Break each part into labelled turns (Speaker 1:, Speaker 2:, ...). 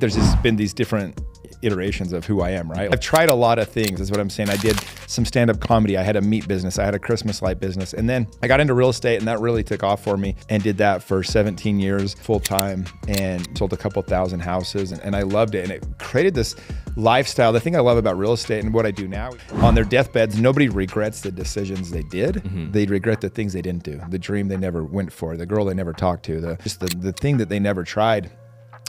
Speaker 1: There's just been these different iterations of who I am, right? I've tried a lot of things, is what I'm saying. I did some stand-up comedy. I had a meat business. I had a Christmas light business. And then I got into real estate, and that really took off for me, and did that for 17 years full time and sold a couple thousand houses. And I loved it. And it created this lifestyle. The thing I love about real estate and what I do now, on their deathbeds, nobody regrets the decisions they did. Mm-hmm. They regret the things they didn't do, the dream they never went for, the girl they never talked to, the thing that they never tried.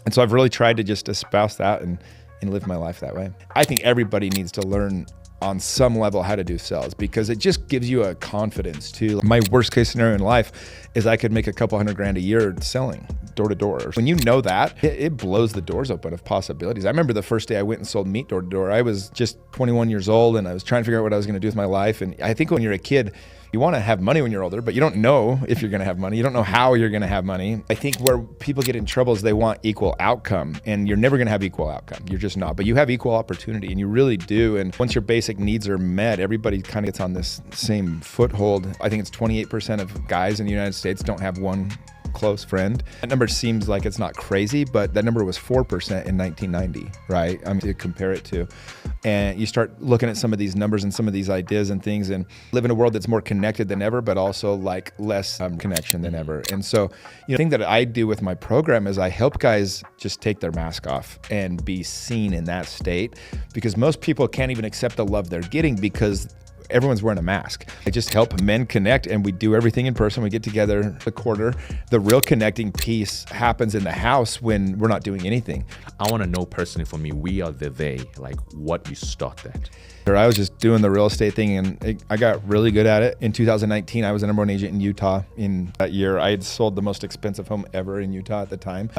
Speaker 1: And so I've really tried to just espouse that and live my life that way. I think everybody needs to learn on some level how to do sales, because it just gives you a confidence too. My worst case scenario in life is I could make a couple $100,000 a year selling door to door. When you know that, it blows the doors open of possibilities. I remember the first day I went and sold meat door to door. I was just 21 years old and I was trying to figure out what I was going to do with my life. And I think when you're a kid, you want to have money when you're older, but you don't know if you're going to have money. You don't know how you're going to have money. I think where people get in trouble is they want equal outcome, and you're never going to have equal outcome. You're just not, but you have equal opportunity, and you really do. And once your basic needs are met, everybody kind of gets on this same foothold. I think it's 28% of guys in the United States don't have one close friend. That number seems like it's not crazy, but that number was 4% in 1990, right? I mean, to compare it to. And you start looking at some of these numbers and some of these ideas and things, and live in a world that's more connected than ever, but also like less connection than ever. And so, the thing that I do with my program is I help guys just take their mask off and be seen in that state, because most people can't even accept the love they're getting because everyone's wearing a mask. I just help men connect, and we do everything in person. We get together a quarter. The real connecting piece happens in the house when we're not doing anything.
Speaker 2: I want to know personally, for me, we are the they, like what you start that.
Speaker 1: I was just doing the real estate thing, and I got really good at it. In 2019, I was the number one agent in Utah. In that year, I had sold the most expensive home ever in Utah at the time.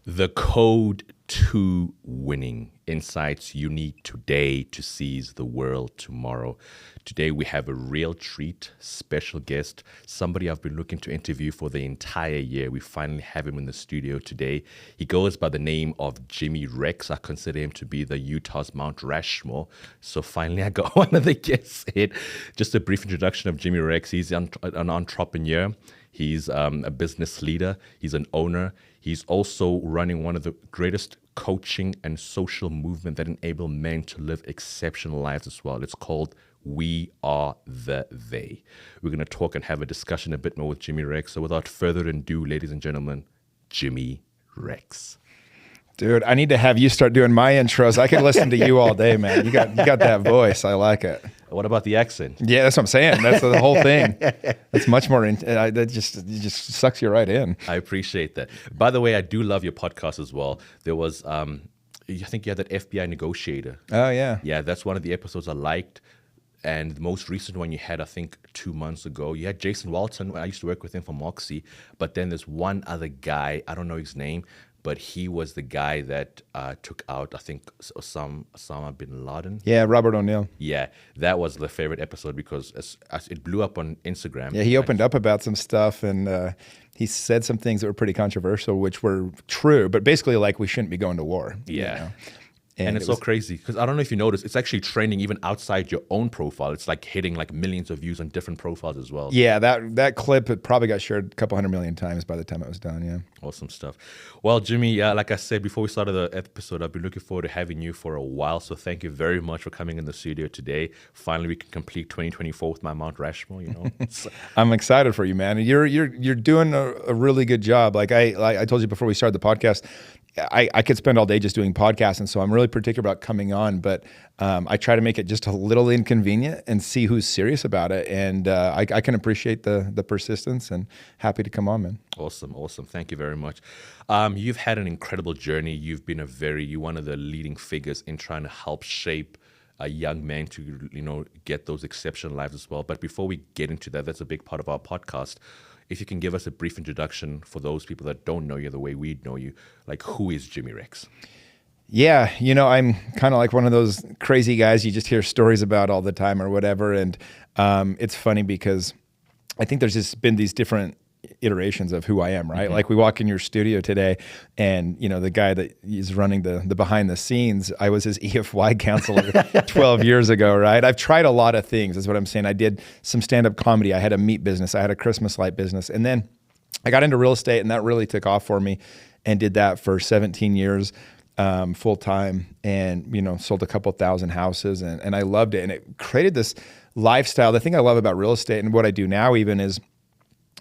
Speaker 2: The code to winning, insights you need today to seize the world tomorrow. Today we have a real treat, special guest, somebody I've been looking to interview for the entire year. We finally have him in the studio today. He goes by the name of Jimmy Rex. I consider him to be the Utah's Mount Rushmore. So finally I got one of the guests in. Just a brief introduction of Jimmy Rex. He's an entrepreneur. He's a business leader. He's an owner. He's also running one of the greatest coaching and social movement that enable men to live exceptional lives as well. It's called We Are the They. We're going to talk and have a discussion a bit more with Jimmy Rex. So without further ado, ladies and gentlemen, Jimmy Rex.
Speaker 1: Dude, I need to have you start doing my intros. I could listen to you all day, man. You got that voice. I like it.
Speaker 2: What about the accent?
Speaker 1: Yeah, that's what I'm saying. That's the whole thing. That's much more. That just sucks you right in.
Speaker 2: I appreciate that. By the way, I do love your podcast as well. There was, I think you had that FBI negotiator.
Speaker 1: Oh yeah.
Speaker 2: Yeah, that's one of the episodes I liked. And the most recent one you had, I think, 2 months ago, you had Jason Walton. I used to work with him for Moxie. But then there's one other guy, I don't know his name, but he was the guy that took out, I think, Osama bin Laden.
Speaker 1: Yeah, Robert O'Neill.
Speaker 2: Yeah, that was the favorite episode because it blew up on Instagram.
Speaker 1: Yeah, he opened up about some stuff, and he said some things that were pretty controversial, which were true, but basically like we shouldn't be going to war.
Speaker 2: Yeah.
Speaker 1: You know?
Speaker 2: And it's so crazy because I don't know if you noticed, it's actually trending even outside your own profile. It's like hitting like millions of views on different profiles as well.
Speaker 1: Yeah, that clip, it probably got shared a couple 100 million times by the time it was done, yeah.
Speaker 2: Awesome stuff. Well, Jimmy, like I said before we started the episode, I've been looking forward to having you for a while. So thank you very much for coming in the studio today. Finally, we can complete 2024 with my Mount Rushmore, you know.
Speaker 1: I'm excited for you, man. You're doing a really good job. Like I told you before we started the podcast, I could spend all day just doing podcasts, and so I'm really particular about coming on, but I try to make it just a little inconvenient and see who's serious about it, and I can appreciate the persistence, and happy to come on, man.
Speaker 2: Awesome. Thank you very much. You've had an incredible journey. You've been you're one of the leading figures in trying to help shape a young man to, get those exceptional lives as well. But before we get into that, that's a big part of our podcast. If you can give us a brief introduction for those people that don't know you the way we know you, like who is Jimmy Rex?
Speaker 1: Yeah, I'm kind of like one of those crazy guys you just hear stories about all the time or whatever. And it's funny because I think there's just been these different iterations of who I am, right? Mm-hmm. Like we walk in your studio today and, the guy that is running the behind the scenes, I was his EFY counselor 12 years ago, right? I've tried a lot of things, is what I'm saying. I did some stand-up comedy. I had a meat business. I had a Christmas light business. And then I got into real estate, and that really took off for me, and did that for 17 years. Full time, and sold a couple thousand houses, and I loved it, and it created this lifestyle. The thing I love about real estate and what I do now even is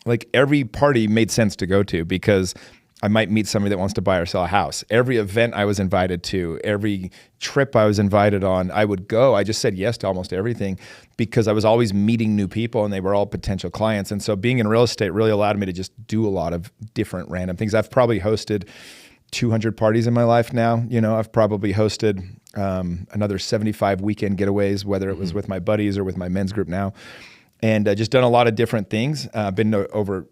Speaker 1: like every party made sense to go to, because I might meet somebody that wants to buy or sell a house. Every event I was invited to, every trip I was invited on, I would go. I just said yes to almost everything because I was always meeting new people and they were all potential clients. And so being in real estate really allowed me to just do a lot of different random things. I've probably hosted 200 parties in my life now. I've probably hosted another 75 weekend getaways, whether it was with my buddies or with my men's group now. And just done a lot of different things. Been to over,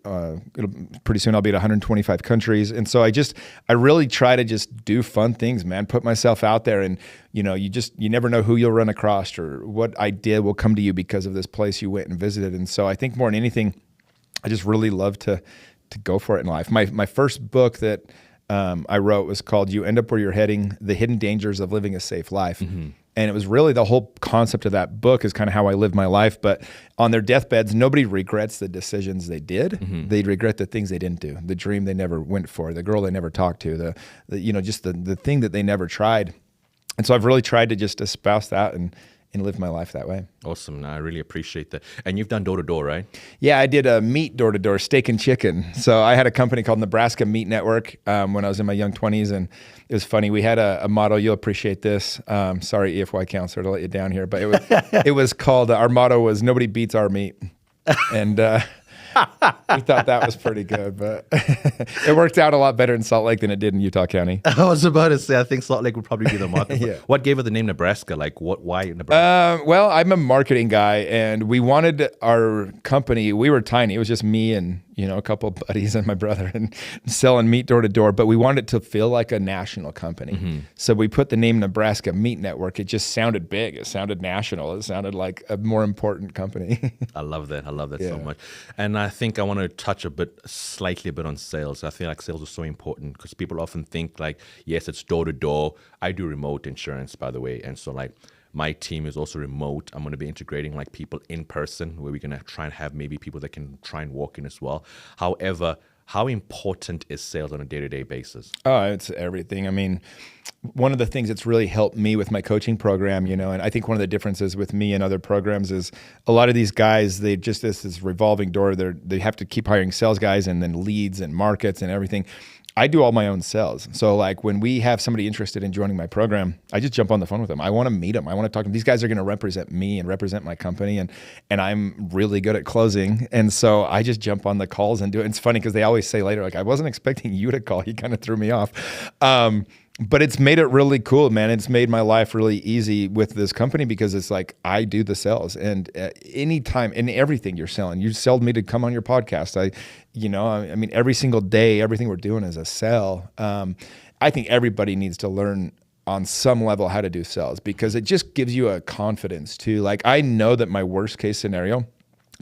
Speaker 1: pretty soon I'll be at 125 countries. And so I really try to just do fun things, man. Put myself out there, and you never know who you'll run across or what idea will come to you because of this place you went and visited. And so I think more than anything, I just really love to go for it in life. My first book that I wrote was called "You End Up Where You're Heading: The Hidden Dangers of Living a Safe Life." Mm-hmm. And it was really the whole concept of that book is kind of how I live my life. But on their deathbeds, nobody regrets the decisions they did. Mm-hmm. They regret the things they didn't do, the dream they never went for, the girl they never talked to, just the thing that they never tried. And so I've really tried to just espouse that and live my life that way.
Speaker 2: Awesome. I really appreciate that. And you've done door-to-door, right?
Speaker 1: Yeah, I did a meat door-to-door, steak and chicken. So I had a company called Nebraska Meat Network when I was in my young 20s. And it was funny. We had a motto. You'll appreciate this. Sorry, EFY counselor, to let you down here. But it was called, our motto was, nobody beats our meat. And we thought that was pretty good, but it worked out a lot better in Salt Lake than it did in Utah County.
Speaker 2: I was about to say, I think Salt Lake would probably be the market. Yeah. What gave it the name Nebraska? Why Nebraska?
Speaker 1: Well, I'm a marketing guy, and we wanted our company, we were tiny. It was just me and a couple of buddies and my brother, and selling meat door to door, but we wanted it to feel like a national company. Mm-hmm. So we put the name Nebraska Meat Network. It just sounded big. It sounded national. It sounded like a more important company.
Speaker 2: I love that. So much. And I think I want to touch slightly a bit on sales. I feel like sales is so important because people often think yes, it's door to door. I do remote insurance, by the way. And so my team is also remote. I'm going to be integrating people in person, where we're going to try and have maybe people that can try and walk in as well. However, how important is sales on a day-to-day basis? Oh,
Speaker 1: it's everything. I mean, one of the things that's really helped me with my coaching program, and I think one of the differences with me and other programs is a lot of these guys, they just, this revolving door, they have to keep hiring sales guys and then leads and markets and everything. I do all my own sales. So when we have somebody interested in joining my program, I just jump on the phone with them. I want to meet them. I want to talk to them. These guys are going to represent me and represent my company, and I'm really good at closing. And so I just jump on the calls and do it. It's funny because they always say later, I wasn't expecting you to call. You kind of threw me off. But it's made it really cool, man. It's made my life really easy with this company because it's I do the sales, and anytime in everything you're selling, you sold me to come on your podcast. I mean, every single day, everything we're doing is a sell. I think everybody needs to learn on some level how to do sales because it just gives you a confidence too. I know that my worst case scenario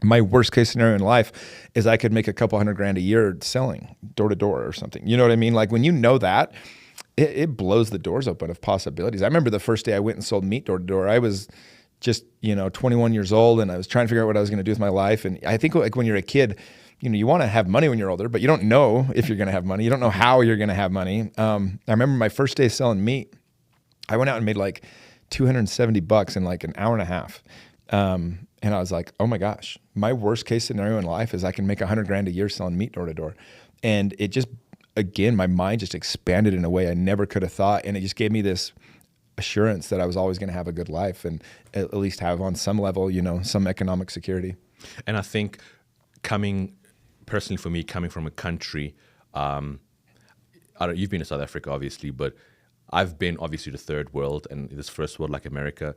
Speaker 1: in life is I could make a couple $100,000 a year selling door to door or something. You know what I mean? When you know that, it blows the doors open of possibilities. I remember the first day I went and sold meat door to door. I was just 21 years old, and I was trying to figure out what I was going to do with my life. And I think when you're a kid, you want to have money when you're older, but you don't know if you're going to have money. You don't know how you're going to have money. I remember my first day selling meat. I went out and made $270 in an hour and a half. And I was like, oh my gosh, my worst case scenario in life is I can make $100,000 a year selling meat door to door. And it just, again, my mind just expanded in a way I never could have thought. And it just gave me this assurance that I was always going to have a good life and at least have on some level, some economic security.
Speaker 2: And I think personally for me, coming from a country, you've been to South Africa, obviously, but I've been obviously the third world and this first world like America.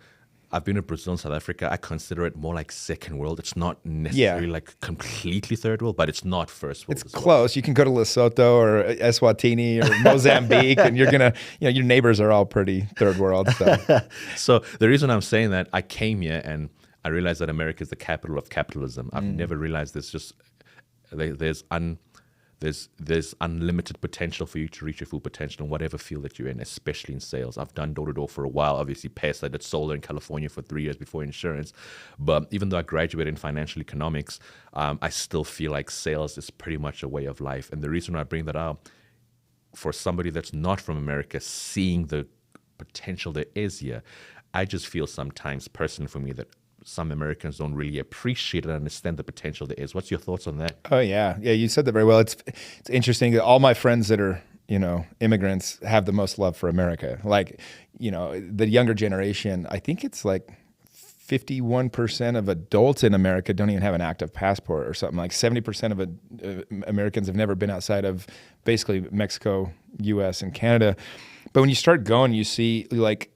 Speaker 2: I've been to Brazil and South Africa. I consider it more like second world. It's not necessarily completely third world, but it's not first world.
Speaker 1: It's close. You can go to Lesotho or Eswatini or Mozambique, and you're gonna, your neighbors are all pretty third world. So.
Speaker 2: So the reason I'm saying that, I came here and I realized that America is the capital of capitalism. I've never realized there's unlimited potential for you to reach your full potential in whatever field that you're in, especially in sales. I've done door-to-door for a while. Obviously, past I did solar in California for 3 years before insurance. But even though I graduated in financial economics, I still feel like sales is pretty much a way of life. And the reason I bring that up, for somebody that's not from America, seeing the potential there is here, I just feel sometimes personally for me that some Americans don't really appreciate and understand the potential there is. What's your thoughts on that?
Speaker 1: Oh yeah. Yeah. You said that very well. It's interesting that all my friends that are, immigrants have the most love for America. Like, the younger generation, I think it's like 51% of adults in America don't even have an active passport or something. Like 70% of Americans have never been outside of basically Mexico, US, and Canada. But when you start going, you see, like,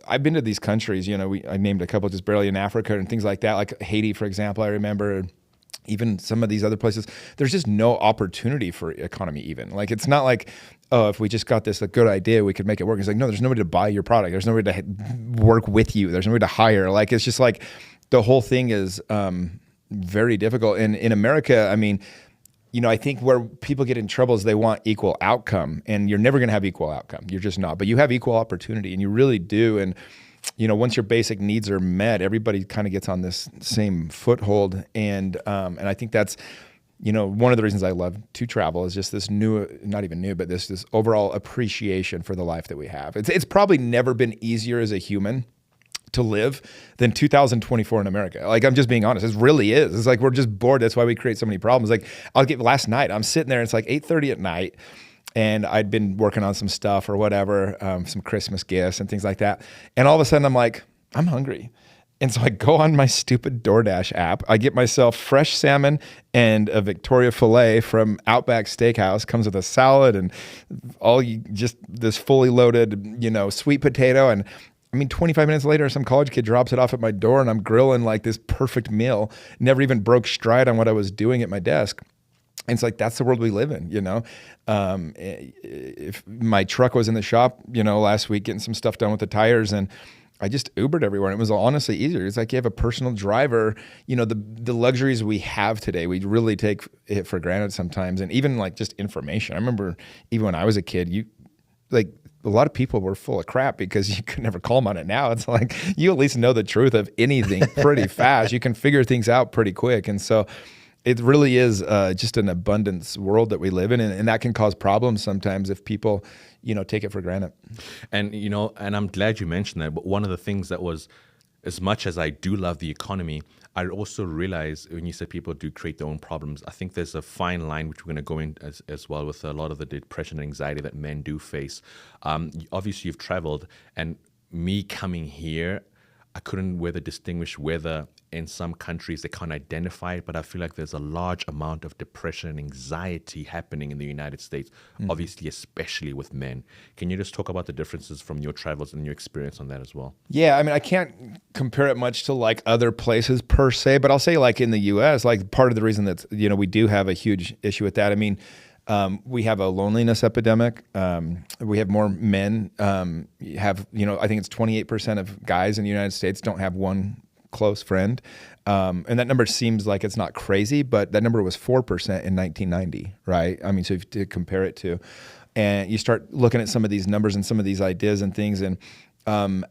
Speaker 1: I've been to these countries, I named a couple just barely in Africa and things like that, like Haiti, for example, I remember, even some of these other places, there's just no opportunity for economy even. Like, it's not like, oh, if we just got this a good idea, we could make it work. It's like, no, there's nobody to buy your product. There's nobody to work with you. There's nobody to hire. Like, it's just like the whole thing is very difficult. And in America, I mean, I think where people get in trouble is they want equal outcome, and you're never going to have equal outcome. You're just not. But you have equal opportunity, and you really do. And once your basic needs are met, everybody kind of gets on this same foothold. And I think that's, one of the reasons I love to travel is just this not even new, but this overall appreciation for the life that we have. It's probably never been easier as a human to live than 2024 in America. Like, I'm just being honest. It really is. It's like, we're just bored. That's why we create so many problems. Like, last night, I'm sitting there, and it's like 8:30 at night, and I'd been working on some stuff or whatever, some Christmas gifts and things like that. And all of a sudden I'm like, I'm hungry. And so I go on my stupid DoorDash app. I get myself fresh salmon and a Victoria filet from Outback Steakhouse. Comes with a salad and just this fully loaded, sweet potato. And 25 minutes later, some college kid drops it off at my door, and I'm grilling like this perfect meal. Never even broke stride on what I was doing at my desk. And it's like, that's the world we live in, If my truck was in the shop, last week getting some stuff done with the tires, and I just Ubered everywhere. And it was honestly easier. It's like you have a personal driver. The luxuries we have today, we really take it for granted sometimes. And even like just information. I remember even when I was a kid, a lot of people were full of crap because you could never call them on it. Now it's like you at least know the truth of anything pretty fast. You can figure things out pretty quick. And so it really is just an abundance world that we live in, and that can cause problems sometimes if people, take it for granted.
Speaker 2: And, and I'm glad you mentioned that, but one of the things that was, as much as I do love the economy, I also realize when you said people do create their own problems, I think there's a fine line which we're going to go in as well with a lot of the depression and anxiety that men do face. Obviously, you've traveled, and me coming here, I couldn't distinguish whether in some countries they can't identify it, but I feel like there's a large amount of depression and anxiety happening in the United States, obviously, especially with men. Can you just talk about the differences from your travels and your experience on that as well?
Speaker 1: Yeah, I can't compare it much to like other places per se, but I'll say like in the US, like part of the reason that, we do have a huge issue with that. We have a loneliness epidemic. We have more men I think it's 28% of guys in the United States don't have one close friend. And that number seems like it's not crazy, but that number was 4% in 1990, right? So if you compare it to, and you start looking at some of these numbers and some of these ideas and things, and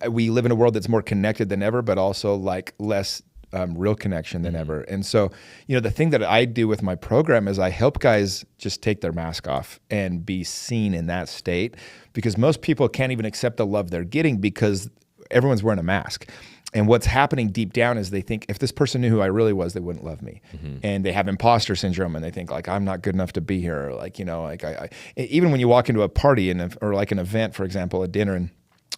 Speaker 1: we live in a world that's more connected than ever, but also like less real connection than ever. And so, the thing that I do with my program is I help guys just take their mask off and be seen in that state, because most people can't even accept the love they're getting because everyone's wearing a mask. And what's happening deep down is they think if this person knew who I really was, they wouldn't love me. And they have imposter syndrome, and they think like, I'm not good enough to be here. Or like, I even when you walk into a party or like an event, for example, a dinner, and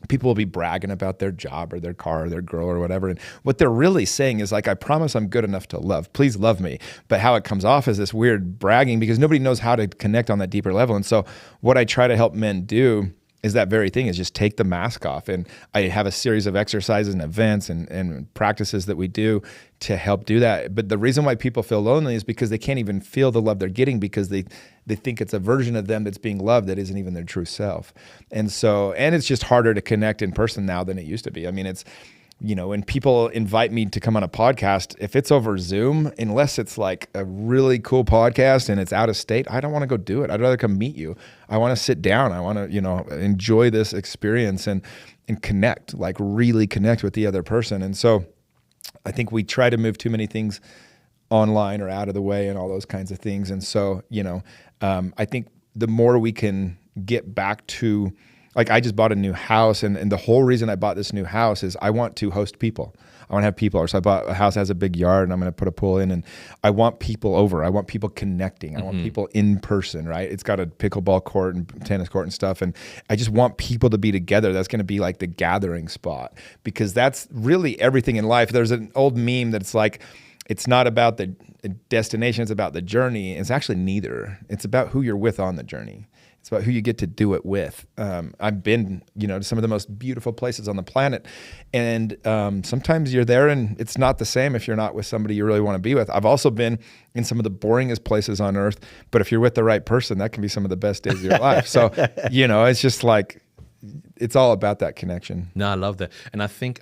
Speaker 1: people will be bragging about their job or their car or their girl or whatever. And what they're really saying is like, I promise I'm good enough to love. Please love me. But how it comes off is this weird bragging because nobody knows how to connect on that deeper level. And so what I try to help men do is that very thing, is just take the mask off. And I have a series of exercises and events and practices that we do to help do that. But the reason why people feel lonely is because they can't even feel the love they're getting, because they think it's a version of them that's being loved that isn't even their true self. And so, and it's just harder to connect in person now than it used to be. It's, when people invite me to come on a podcast, if it's over Zoom, unless it's like a really cool podcast and it's out of state, I don't want to go do it. I'd rather come meet you. I want to sit down. I want to, enjoy this experience and connect, like really connect with the other person. And so I think we try to move too many things online or out of the way and all those kinds of things. And so, I think the more we can get back to, like, I just bought a new house, and the whole reason I bought this new house is I want to host people. I want to have people over. So I bought a house that has a big yard, and I'm going to put a pool in, and I want people over. I want people connecting. I want people in person, right? It's got a pickleball court and tennis court and stuff, and I just want people to be together. That's going to be like the gathering spot, because that's really everything in life. There's an old meme that's like, it's not about the destination, it's about the journey. It's actually neither. It's about who you're with on the journey. It's about who you get to do it with. I've been, to some of the most beautiful places on the planet. And sometimes you're there and it's not the same if you're not with somebody you really want to be with. I've also been in some of the boringest places on earth, but if you're with the right person, that can be some of the best days of your life. So, it's just like, it's all about that connection.
Speaker 2: No, I love that. And I think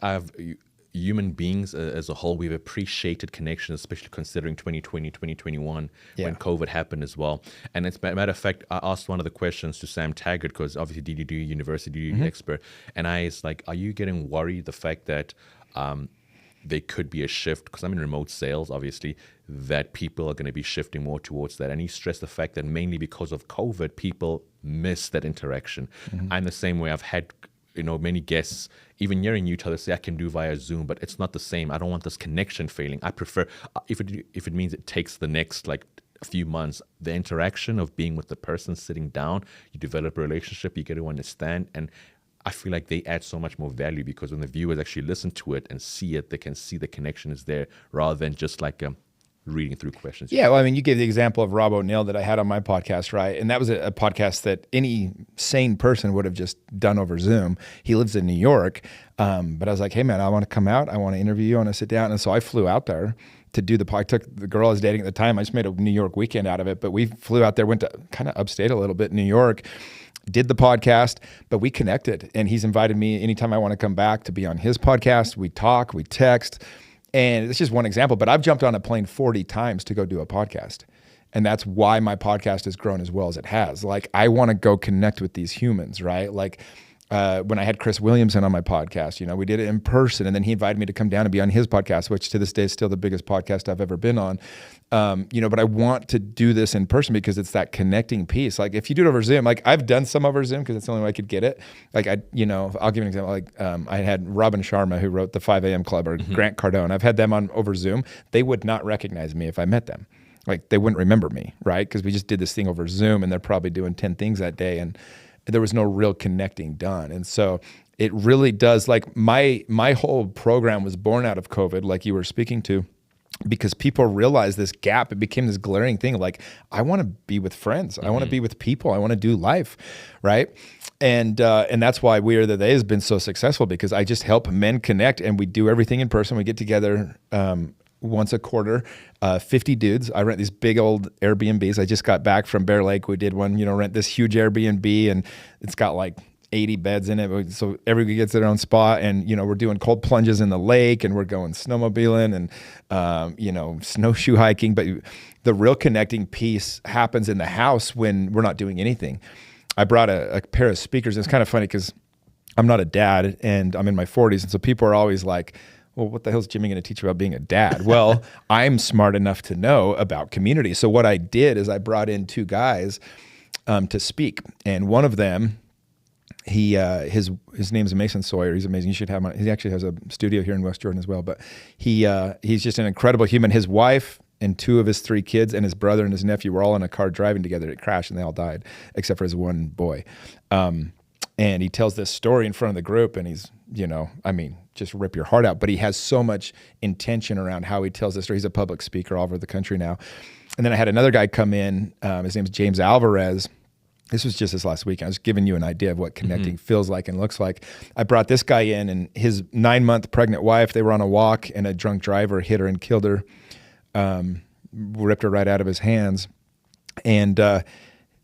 Speaker 2: human beings as a whole, we've appreciated connection, especially considering 2020, 2021, when COVID happened as well. And as a matter of fact, I asked one of the questions to Sam Taggart, because obviously DDD University expert, and I was like, are you getting worried the fact that there could be a shift, because I'm in remote sales, obviously, that people are going to be shifting more towards that. And he stressed the fact that mainly because of COVID, people miss that interaction. I'm the same way. I've had many guests, even here in Utah, they say I can do via Zoom, but it's not the same. I don't want this connection failing. I prefer, if it means it takes the next a few months, the interaction of being with the person, sitting down, you develop a relationship, you get to understand, and I feel like they add so much more value, because when the viewers actually listen to it and see it, they can see the connection is there, rather than just reading through questions.
Speaker 1: Yeah, well, I mean, you gave the example of Rob O'Neill that I had on my podcast, right? And that was a podcast that any sane person would have just done over Zoom. He lives in New York, but I was like, hey, man, I want to come out. I want to interview you. I want to sit down. And so I flew out there to do the podcast. I took the girl I was dating at the time. I just made a New York weekend out of it, but we flew out there, went to kind of upstate a little bit in New York, did the podcast, but we connected. And he's invited me anytime I want to come back to be on his podcast. We talk, we text. And it's just one example, but I've jumped on a plane 40 times to go do a podcast. And that's why my podcast has grown as well as it has. Like, I want to go connect with these humans, right? Like, when I had Chris Williamson on my podcast, we did it in person, and then he invited me to come down and be on his podcast, which to this day is still the biggest podcast I've ever been on. But I want to do this in person because it's that connecting piece. Like, if you do it over Zoom, like I've done some over Zoom because it's the only way I could get it. Like I'll give you an example. Like I had Robin Sharma, who wrote the 5 a.m. Club, or Grant Cardone. I've had them on over Zoom. They would not recognize me if I met them. Like, they wouldn't remember me, right? Because we just did this thing over Zoom, and they're probably doing 10 things that day, and there was no real connecting done. And so it really does, like, my whole program was born out of COVID, like you were speaking to, because people realized this gap. It became this glaring thing of like, I want to be with friends. I want to be with people. I want to do life, right? And that's why We Are The They has been so successful, because I just help men connect, and we do everything in person. We get together once a quarter, 50 dudes. I rent these big old Airbnbs. I just got back from Bear Lake. We did one, rent this huge Airbnb, and it's got like 80 beds in it. So everybody gets their own spot, and, we're doing cold plunges in the lake, and we're going snowmobiling and, snowshoe hiking. But the real connecting piece happens in the house when we're not doing anything. I brought a pair of speakers. And it's kind of funny because I'm not a dad, and I'm in my 40s. And so people are always like, well, what the hell is Jimmy going to teach you about being a dad? Well, I'm smart enough to know about community. So what I did is I brought in 2 guys to speak. And one of them, his name is Mason Sawyer. He's amazing. You should have him. He actually has a studio here in West Jordan as well. But he's just an incredible human. His wife and 2 of his 3 kids and his brother and his nephew were all in a car driving together. It crashed and they all died, except for his one boy. And he tells this story in front of the group, and he's, just rip your heart out. But he has so much intention around how he tells this story. He's a public speaker all over the country now. And then I had another guy come in. His name is James Alvarez. This was just this last week. I was giving you an idea of what connecting feels like and looks like. I brought this guy in, and his 9-month pregnant wife, they were on a walk, and a drunk driver hit her and killed her, ripped her right out of his hands. And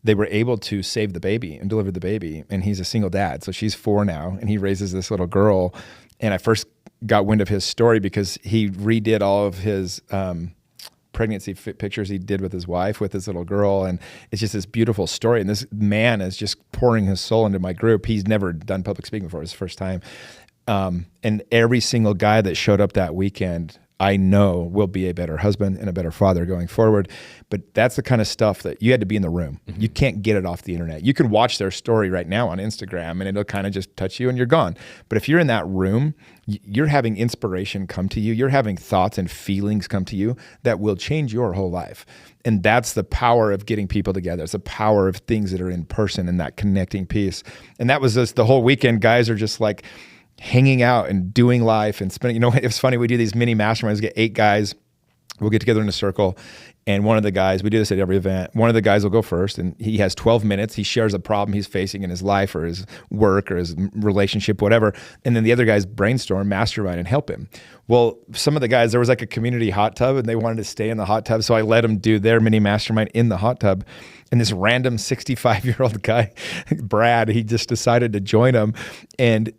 Speaker 1: they were able to save the baby and deliver the baby. And he's a single dad. So she's 4 now, and he raises this little girl. And I first got wind of his story because he redid all of his pregnancy pictures he did with his wife, with his little girl. And it's just this beautiful story. And this man is just pouring his soul into my group. He's never done public speaking before. It was his first time. And every single guy that showed up that weekend, I know will be a better husband and a better father going forward. But that's the kind of stuff that you had to be in the room. You can't get it off the internet. You can watch their story right now on Instagram and it'll kind of just touch you and you're gone. But if you're in that room, you're having inspiration come to you. You're having thoughts and feelings come to you that will change your whole life. And that's the power of getting people together. It's the power of things that are in person and that connecting piece. And that was just the whole weekend. Guys are just like hanging out and doing life and spending, it's funny. We do these mini masterminds, get 8 guys. We'll get together in a circle. And one of the guys, we do this at every event, one of the guys will go first and he has 12 minutes. He shares a problem he's facing in his life or his work or his relationship, whatever. And then the other guys brainstorm, mastermind, and help him. Well, some of the guys, there was like a community hot tub and they wanted to stay in the hot tub. So I let them do their mini mastermind in the hot tub. And this random 65-year-old guy, Brad, he just decided to join them. And,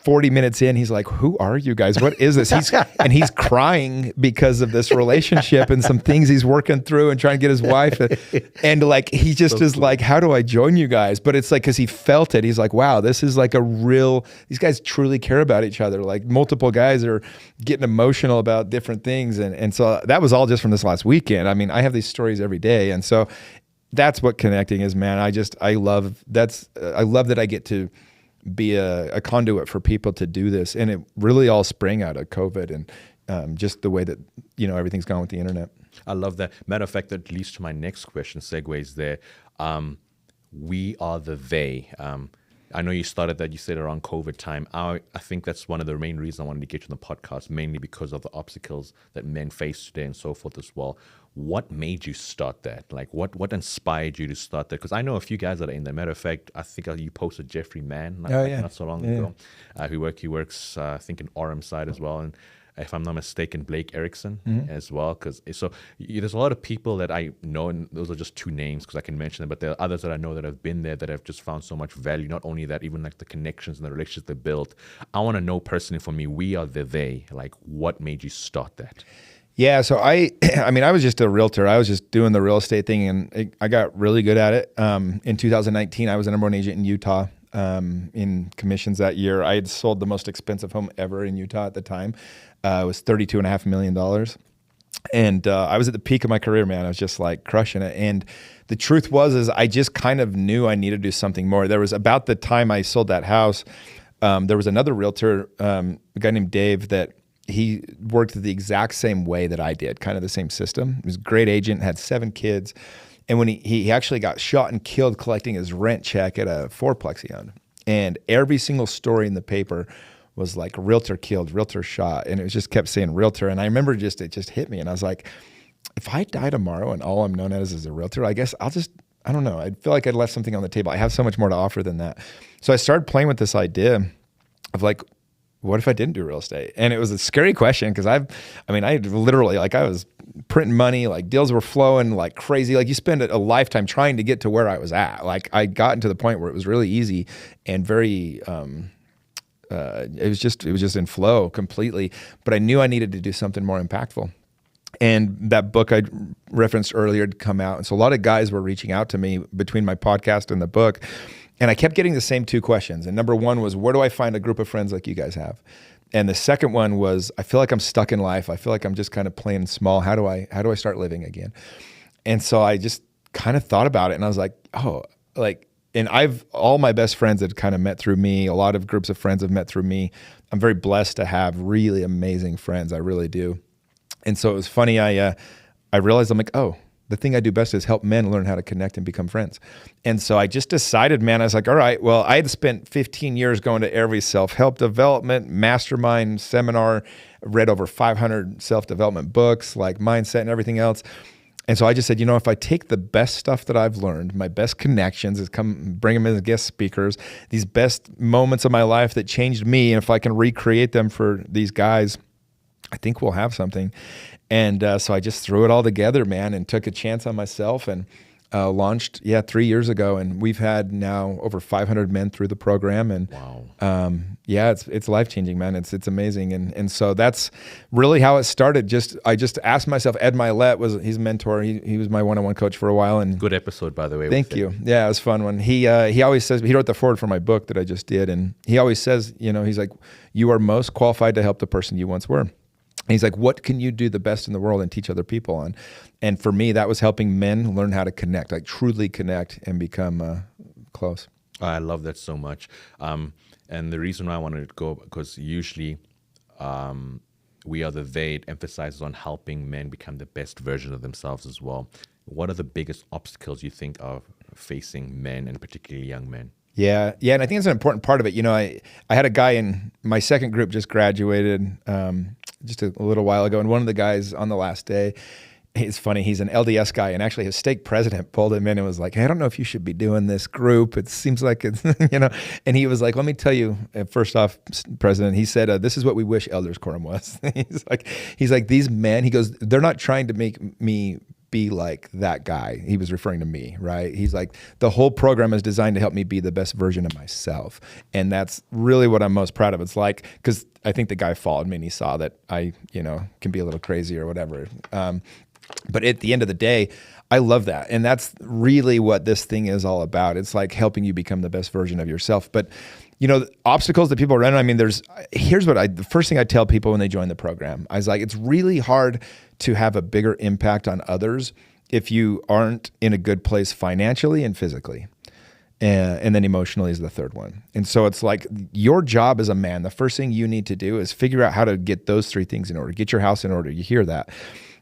Speaker 1: 40 minutes in, he's like, who are you guys? What is this? He's crying because of this relationship and some things he's working through and trying to get his wife. And like, he just is like, how do I join you guys? But it's like, cause he felt it. He's like, wow, this is like these guys truly care about each other. Like multiple guys are getting emotional about different things. And so that was all just from this last weekend. I mean, I have these stories every day. And so that's what connecting is, man. I love that I get to be a conduit for people to do this. And it really all sprang out of COVID and just the way that, everything's gone with the internet.
Speaker 2: I love that. Matter of fact, that leads to my next question, segues there. We are the they. I know you started that, you said around COVID time. I think that's one of the main reasons I wanted to get you on the podcast, mainly because of the obstacles that men face today and so forth as well. What made you start that? Like, what inspired you to start that? Because I know a few guys that are in there. Matter of fact, I think you posted Jeffrey Mann not so long ago. He works, I think, in Orem side as well. And if I'm not mistaken, Blake Erickson as well. There's a lot of people that I know, and those are just 2 names because I can mention them, but there are others that I know that have been there that have just found so much value. Not only that, even like the connections and the relationships they built. I want to know personally, for me, we are the they. Like, what made you start that?
Speaker 1: Yeah, so I was just a realtor. I was just doing the real estate thing, and I got really good at it. In 2019, I was the number 1 agent in Utah in commissions that year. I had sold the most expensive home ever in Utah at the time. It was $32.5 million. And I was at the peak of my career, man. I was just like crushing it. And the truth was I just kind of knew I needed to do something more. There was about the time I sold that house, there was another realtor, a guy named Dave, that he worked the exact same way that I did, kind of the same system. He was a great agent, had 7 kids. And when he actually got shot and killed collecting his rent check at a 4-plex he owned. And every single story in the paper was like realtor killed, realtor shot. And it just kept saying realtor. And I remember it just hit me. And I was like, if I die tomorrow and all I'm known as is a realtor, I guess I don't know. I feel like I'd left something on the table. I have so much more to offer than that. So I started playing with this idea of like, what if I didn't do real estate? And it was a scary question because I literally, like, I was printing money, like deals were flowing like crazy. Like you spend a lifetime trying to get to where I was at. Like I gotten to the point where it was really easy and very, it was just in flow completely. But I knew I needed to do something more impactful. And that book I referenced earlier had come out. And so a lot of guys were reaching out to me between my podcast and the book. And I kept getting the same 2 questions. And number 1 was, where do I find a group of friends like you guys have? And the second one was, I feel like I'm stuck in life. I feel like I'm just kind of playing small. How do I start living again? And so I just kind of thought about it and I was like, and all my best friends had kind of met through me. A lot of groups of friends have met through me. I'm very blessed to have really amazing friends. I really do. And so it was funny. I realized I'm like, the thing I do best is help men learn how to connect and become friends. And so I just decided, man, I was like, all right, well, I had spent 15 years going to every self-help development, mastermind seminar, read over 500 self-development books, like mindset and everything else. And so I just said, if I take the best stuff that I've learned, my best connections, bring them as guest speakers, these best moments of my life that changed me, and if I can recreate them for these guys, I think we'll have something. And so I just threw it all together, man, and took a chance on myself and launched, 3 years ago. And we've had now over 500 men through the program. And
Speaker 2: wow.
Speaker 1: It's life-changing, man. It's amazing. And so that's really how it started. I just asked myself, Ed Milet he's a mentor. He was my one-on-one coach for a while. And
Speaker 2: good episode, by the way.
Speaker 1: Thank you. Yeah, it was a fun one. He always says, he wrote the foreword for my book that I just did. And he always says, he's like, you are most qualified to help the person you once were. And he's like, what can you do the best in the world and teach other people on? And for me, that was helping men learn how to connect, like truly connect and become close.
Speaker 2: I love that so much. And the reason why I wanted to go, because usually we are the they. It emphasizes on helping men become the best version of themselves as well. What are the biggest obstacles you think are facing men, and particularly young men?
Speaker 1: Yeah, and I think it's an important part of it. You know, I had a guy in my second group just graduated just a little while ago, and one of the guys on the last day, it's funny, he's an LDS guy, and actually his stake president pulled him in and was like, hey, I don't know if you should be doing this group. It seems like it's, you know, and he was like, let me tell you, first off, President, he said, this is what we wish Elders Quorum was. he's like, these men, he goes, they're not trying to make me be like that guy. He was referring to me, right? He's like, the whole program is designed to help me be the best version of myself. And that's really what I'm most proud of. It's like, because I think the guy followed me and he saw that I, you know, can be a little crazy or whatever. But at the end of the day, I love that. And that's really what this thing is all about. It's like helping you become the best version of yourself. But, you know, obstacles that people run, I mean, here's what the first thing I tell people when they join the program. I was like, it's really hard to have a bigger impact on others if you aren't in a good place financially and physically. And then emotionally is the third one. And so it's like your job as a man, the first thing you need to do is figure out how to get those three things in order. Get your house in order. You hear that?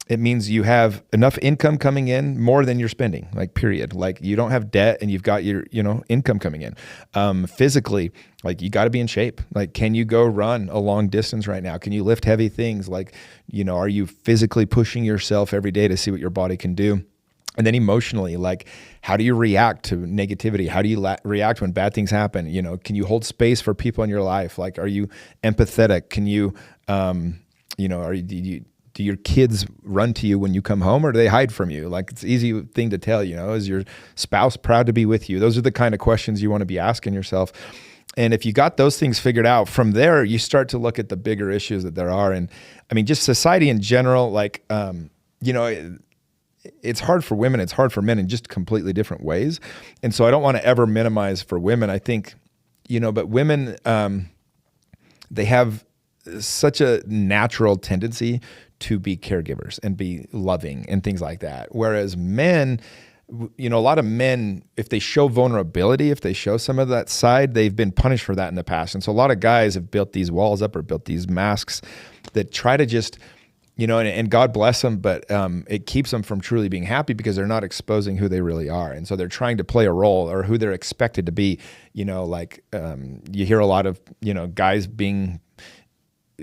Speaker 1: It means you have enough income coming in, more than you're spending, like period. Like you don't have debt and you've got your, you know, income coming in. Physically, like you got to be in shape. Like, can you go run a long distance right now? Can you lift heavy things? Like, you know, are you physically pushing yourself every day to see what your body can do? And then emotionally, like, how do you react to negativity? How do you react when bad things happen? You know, can you hold space for people in your life? Like, are you empathetic? Can you, you know, do your kids run to you when you come home, or do they hide from you? Like, it's an easy thing to tell, you know, is your spouse proud to be with you? Those are the kind of questions you want to be asking yourself. And if you got those things figured out, from there, you start to look at the bigger issues that there are. And I mean, just society in general, like, you know, it's hard for women, it's hard for men in just completely different ways. And so I don't want to ever minimize for women. I think, you know, but women, they have such a natural tendency to be caregivers and be loving and things like that. Whereas men, you know, a lot of men, if they show vulnerability, if they show some of that side, they've been punished for that in the past. And so a lot of guys have built these walls up or built these masks that try to just, you know, and God bless them, but it keeps them from truly being happy because they're not exposing who they really are. And so they're trying to play a role or who they're expected to be. You know, like you hear a lot of, you know, guys being,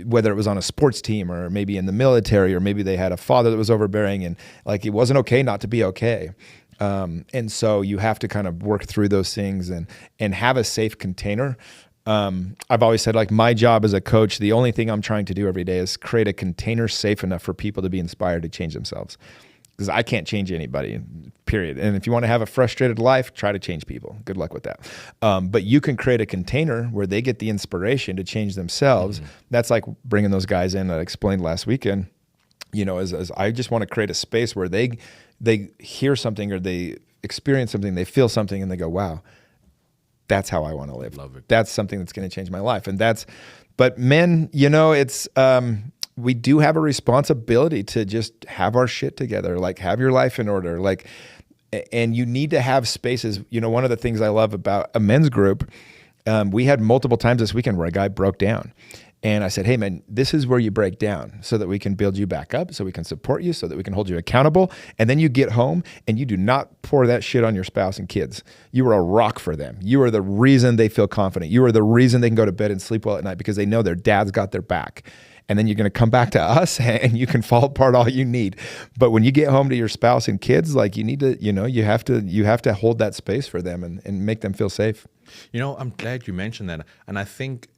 Speaker 1: whether it was on a sports team or maybe in the military, or maybe they had a father that was overbearing and like it wasn't okay not to be okay. And so you have to kind of work through those things and have a safe container. I've always said, like, my job as a coach, the only thing I'm trying to do every day is create a container safe enough for people to be inspired to change themselves. Because I can't change anybody, period. And if you want to have a frustrated life, try to change people. Good luck with that. But you can create a container where they get the inspiration to change themselves. Mm-hmm. That's like bringing those guys in that I explained last weekend. You know, as I just want to create a space where they hear something or they experience something, they feel something, and they go, wow, that's how I want to live.
Speaker 2: Love it.
Speaker 1: That's something that's going to change my life. But men, you know, it's, we do have a responsibility to just have our shit together, like have your life in order. Like, and you need to have spaces. You know, one of the things I love about a men's group, we had multiple times this weekend where a guy broke down. And I said, hey, man, this is where you break down so that we can build you back up, so we can support you, so that we can hold you accountable. And then you get home and you do not pour that shit on your spouse and kids. You are a rock for them. You are the reason they feel confident. You are the reason they can go to bed and sleep well at night, because they know their dad's got their back. And then you're going to come back to us and you can fall apart all you need. But when you get home to your spouse and kids, like, you need to, you know, you have to hold that space for them and make them feel safe.
Speaker 2: You know, I'm glad you mentioned that. And I think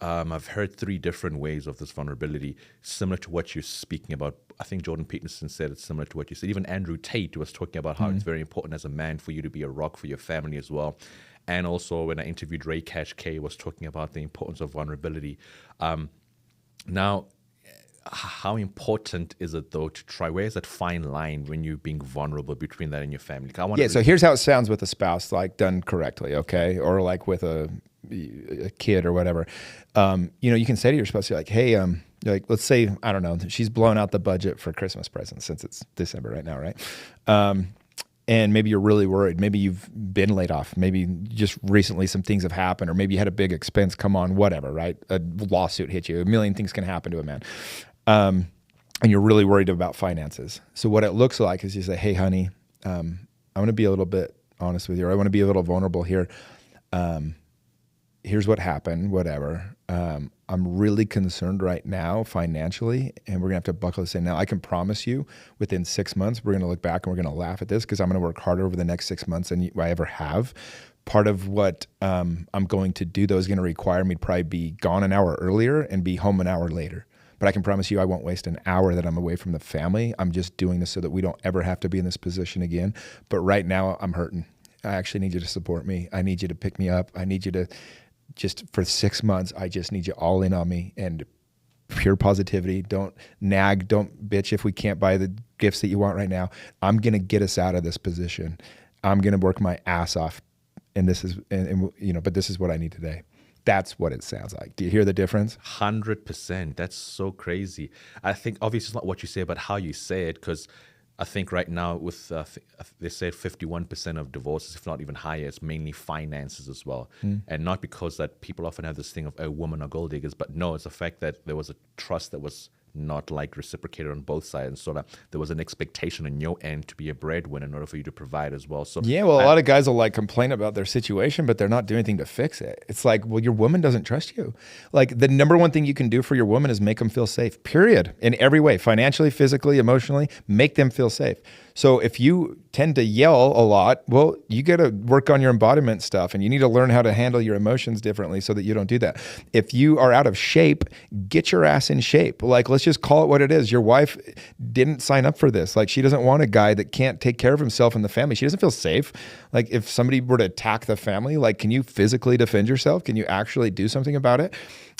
Speaker 2: I've heard three different ways of this vulnerability, similar to what you're speaking about. I think Jordan Peterson said it's similar to what you said. Even Andrew Tate was talking about how it's very important as a man for you to be a rock for your family as well. And also when I interviewed Ray Cash K, was talking about the importance of vulnerability. Now, how important is it, though, to try? Where's that fine line when you're being vulnerable between that and your family?
Speaker 1: So here's how it sounds with a spouse, like done correctly, okay? Or like with a kid or whatever. You know, you can say to your spouse, you're like, hey, like, let's say, I don't know, she's blown out the budget for Christmas presents since it's December right now, right? And maybe you're really worried. Maybe you've been laid off. Maybe just recently some things have happened, or maybe you had a big expense come on, whatever, right? A lawsuit hit you. A million things can happen to a man. And you're really worried about finances. So what it looks like is you say, hey, honey, I want to be a little bit honest with you. Or I want to be a little vulnerable here. Here's what happened, whatever. I'm really concerned right now financially, and we're gonna have to buckle this in now. I can promise you within 6 months, we're gonna look back and we're gonna laugh at this because I'm gonna work harder over the next 6 months than I ever have. Part of what I'm going to do though is gonna require me to probably be gone an hour earlier and be home an hour later. But I can promise you I won't waste an hour that I'm away from the family. I'm just doing this so that we don't ever have to be in this position again. But right now I'm hurting. I actually need you to support me. I need you to pick me up. I need you to just for 6 months, I just need you all in on me and pure positivity. Don't nag, don't bitch if we can't buy the gifts that you want right now. I'm going to get us out of this position. I'm going to work my ass off. And this is, but this is what I need today. That's what it sounds like. Do you hear the difference?
Speaker 2: 100%. That's so crazy. I think obviously it's not what you say, but how you say it, because I think right now with they say 51% of divorces, if not even higher, it's mainly finances as well. And not because that people often have this thing of women are gold diggers, but no, it's the fact that there was a trust that was not like reciprocated on both sides, and so that there was an expectation on your end to be a breadwinner in order for you to provide as well. So
Speaker 1: yeah, well, a lot of guys will like complain about their situation, but they're not doing anything to fix it. It's like, well, your woman doesn't trust you. Like the number one thing you can do for your woman is make them feel safe, period. In every way, financially, physically, emotionally, make them feel safe. So if you tend to yell a lot, well, you got to work on your embodiment stuff, and you need to learn how to handle your emotions differently so that you don't do that. If you are out of shape, get your ass in shape. Like, let's just call it what it is. Your wife didn't sign up for this. Like, she doesn't want a guy that can't take care of himself and the family. She doesn't feel safe. Like, if somebody were to attack the family, like, can you physically defend yourself? Can you actually do something about it?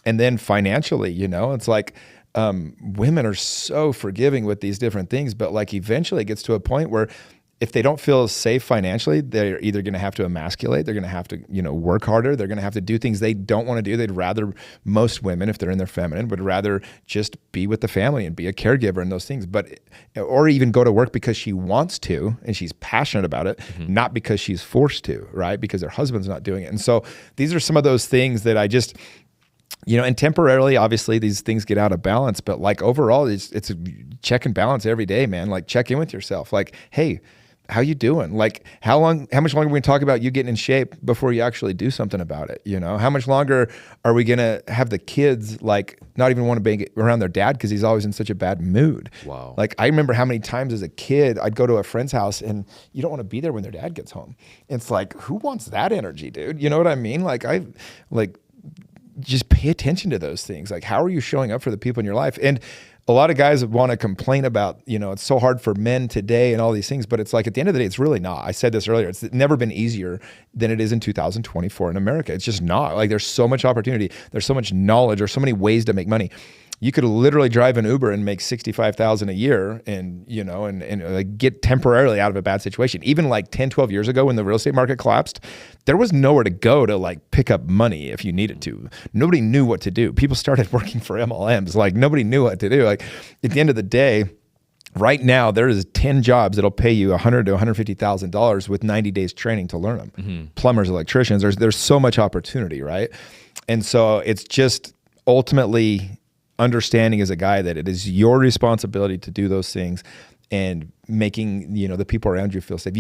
Speaker 1: And then financially, it's like, women are so forgiving with these different things, but like eventually it gets to a point where if they don't feel safe financially, they're either going to have to emasculate, they're going to have to, work harder, they're going to have to do things they don't want to do. They'd rather, most women, if they're in their feminine, would rather just be with the family and be a caregiver and those things, or even go to work because she wants to and she's passionate about it, not because she's forced to, right? Because her husband's not doing it. And so these are some of those things that I just, and temporarily, obviously, these things get out of balance. But like overall, it's a check and balance every day, man. Like check in with yourself. Like, hey, how you doing? Like how much longer are we gonna talk about you getting in shape before you actually do something about it? How much longer are we gonna have the kids like not even want to be around their dad because he's always in such a bad mood? Wow. Like I remember how many times as a kid I'd go to a friend's house and you don't want to be there when their dad gets home. It's like, who wants that energy, dude? You know what I mean? Just pay attention to those things. Like, how are you showing up for the people in your life? And a lot of guys want to complain about, it's so hard for men today and all these things, but it's like at the end of the day, it's really not. I said this earlier. It's never been easier than it is in 2024 in America. It's just not. Like there's so much opportunity. There's so much knowledge. There's so many ways to make money. You could literally drive an Uber and make $65,000 a year and like get temporarily out of a bad situation. Even like 10, 12 years ago when the real estate market collapsed, there was nowhere to go to like pick up money if you needed to. Nobody knew what to do. People started working for MLMs. Like nobody knew what to do. Like at the end of the day, right now there is 10 jobs that'll pay you $100,000 to $150,000 with 90 days training to learn them. Plumbers, electricians, there's so much opportunity, right? And so it's just ultimately understanding as a guy that it is your responsibility to do those things and making, the people around you feel safe.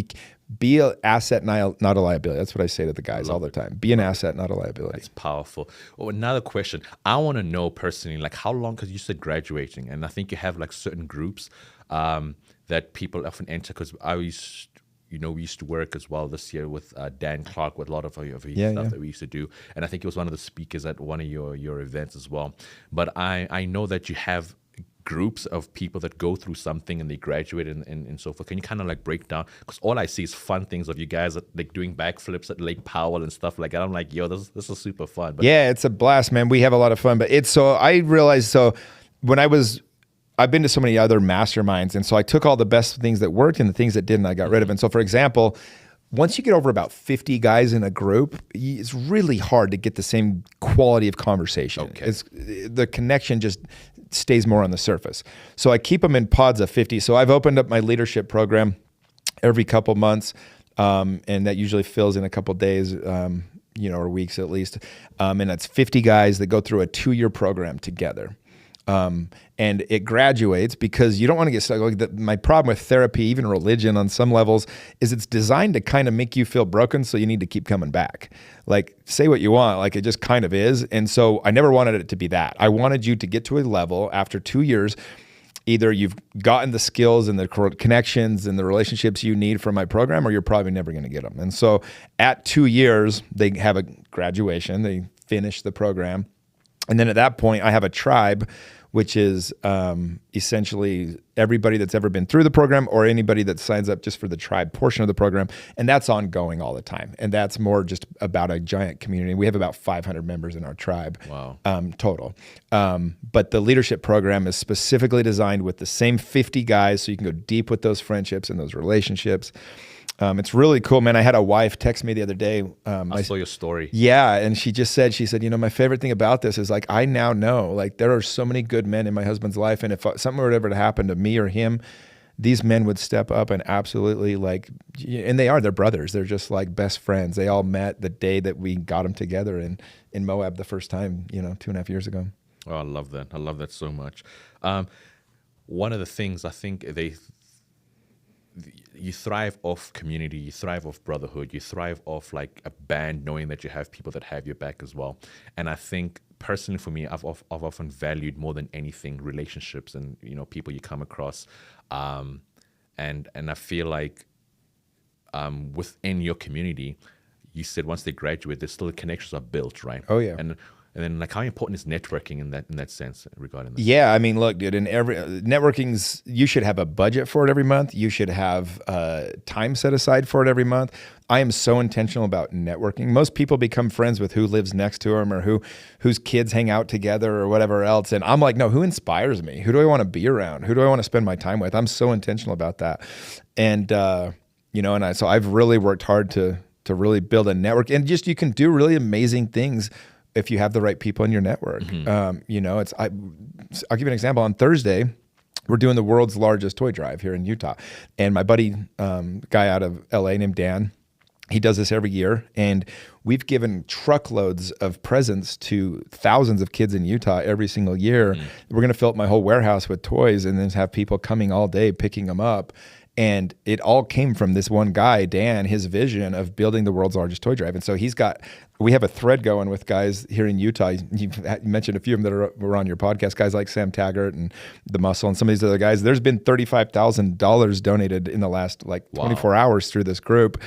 Speaker 1: Be an asset, not a liability. That's what I say to the guys all the time. Be an asset, not a liability.
Speaker 2: That's powerful. Oh, another question. I want to know personally, like how long, because you said graduating, and I think you have like certain groups that people often enter, because we used to work as well this year with Dan Clark with a lot of his stuff that we used to do. And I think he was one of the speakers at one of your events as well. But I know that you have groups of people that go through something and they graduate and so forth. Can you kind of like break down? Because all I see is fun things of you guys like doing backflips at Lake Powell and stuff like that. I'm like, yo, this is super fun. But
Speaker 1: yeah, it's a blast, man. We have a lot of fun. But I realized, when I've been to so many other masterminds, and so I took all the best things that worked and the things that didn't, I got rid of. And so, for example, once you get over about 50 guys in a group, it's really hard to get the same quality of conversation. Okay. The connection just stays more on the surface. So I keep them in pods of 50. So I've opened up my leadership program every couple months, and that usually fills in a couple days, or weeks at least. And that's 50 guys that go through a 2-year program together. And it graduates because you don't want to get stuck. My problem with therapy, even religion on some levels, is it's designed to kind of make you feel broken, so you need to keep coming back. Like, say what you want, like it just kind of is. And so I never wanted it to be that. I wanted you to get to a level after 2 years, either you've gotten the skills and the connections and the relationships you need from my program, or you're probably never going to get them. And so at 2 years, they have a graduation, they finish the program. And then at that point, I have a tribe, which is essentially everybody that's ever been through the program or anybody that signs up just for the tribe portion of the program. And that's ongoing all the time. And that's more just about a giant community. We have about 500 members in our tribe.
Speaker 2: Wow.
Speaker 1: Total. But the leadership program is specifically designed with the same 50 guys, so you can go deep with those friendships and those relationships. It's really cool, man. I had a wife text me the other day.
Speaker 2: I saw your story.
Speaker 1: Yeah, and she said, my favorite thing about this is like, I now know, like, there are so many good men in my husband's life, and if something were ever to happen to me or him, these men would step up and absolutely, like, and they're brothers. They're just like best friends. They all met the day that we got them together in Moab the first time, 2.5 years ago.
Speaker 2: Oh, I love that. I love that so much. One of the things I think you thrive off community, you thrive off brotherhood, you thrive off like a band, knowing that you have people that have your back as well. And I think personally for me, I've often valued more than anything relationships and people you come across, and I feel like within your community, you said once they graduate, there's still connections are built, right?
Speaker 1: Oh yeah.
Speaker 2: And then, like, how important is networking in that sense regarding this?
Speaker 1: Yeah, I mean, look, dude, in every networking's, you should have a budget for it every month. You should have time set aside for it every month. I am so intentional about networking. Most people become friends with who lives next to them or whose kids hang out together or whatever else. And I'm like, no, who inspires me? Who do I want to be around? Who do I want to spend my time with? I'm so intentional about that. And so I've really worked hard to really build a network, and just you can do really amazing things if you have the right people in your network.
Speaker 2: Mm-hmm.
Speaker 1: I'll give you an example. On Thursday, we're doing the world's largest toy drive here in Utah. And my buddy, guy out of LA named Dan, he does this every year. And we've given truckloads of presents to thousands of kids in Utah every single year. Mm-hmm. We're going to fill up my whole warehouse with toys and then have people coming all day picking them up. And it all came from this one guy, Dan, his vision of building the world's largest toy drive. And so we have a thread going with guys here in Utah. You mentioned a few of them that were on your podcast, guys like Sam Taggart and The Muscle and some of these other guys. There's been $35,000 donated in the last 24 hours through this group.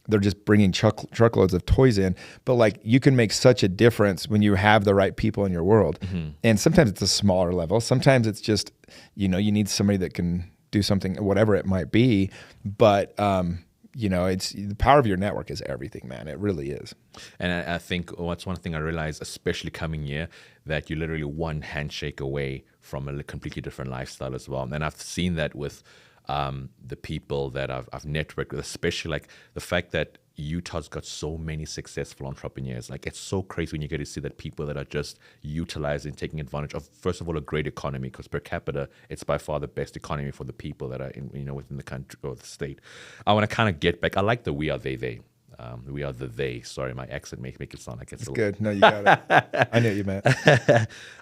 Speaker 1: They're just bringing truckloads of toys in. But like, you can make such a difference when you have the right people in your world. Mm-hmm. And sometimes it's a smaller level. Sometimes it's just, you need somebody that can do something, whatever it might be. But, it's the power of your network is everything, man. It really is.
Speaker 2: And I think what's one thing I realized, especially coming here, that you're literally one handshake away from a completely different lifestyle as well. And I've seen that with the people that I've networked with, especially like the fact that Utah's got so many successful entrepreneurs. Like, it's so crazy when you get to see that people that are just utilizing, taking advantage of, first of all, a great economy, because per capita, it's by far the best economy for the people that are within the country or the state. I want to kind of get back. I like the we are they. We are the they. Sorry, my accent make it sound like it's
Speaker 1: good. No, you got it. I knew what you meant.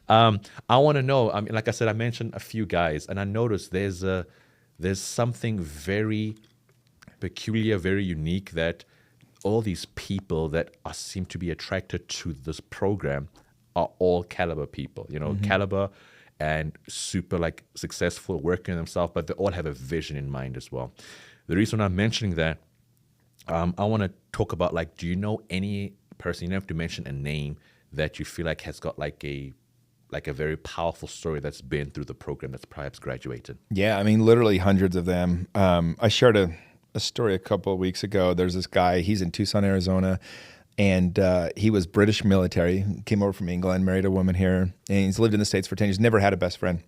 Speaker 2: I want to know. I mean, like I said, I mentioned a few guys, and I noticed there's something very peculiar, very unique that all these people that seem to be attracted to this program are all caliber people, mm-hmm. caliber and super like successful, working on themselves, but they all have a vision in mind as well. The reason I'm mentioning that, I want to talk about, like, do you know any person, you don't have to mention a name, that you feel like has got like a very powerful story that's been through the program that's perhaps graduated? Yeah,
Speaker 1: I mean, literally hundreds of them. I shared a story a couple of weeks ago. There's this guy, he's in Tucson, Arizona, and he was British military, came over from England, married a woman here, and he's lived in the States for 10 years, never had a best friend.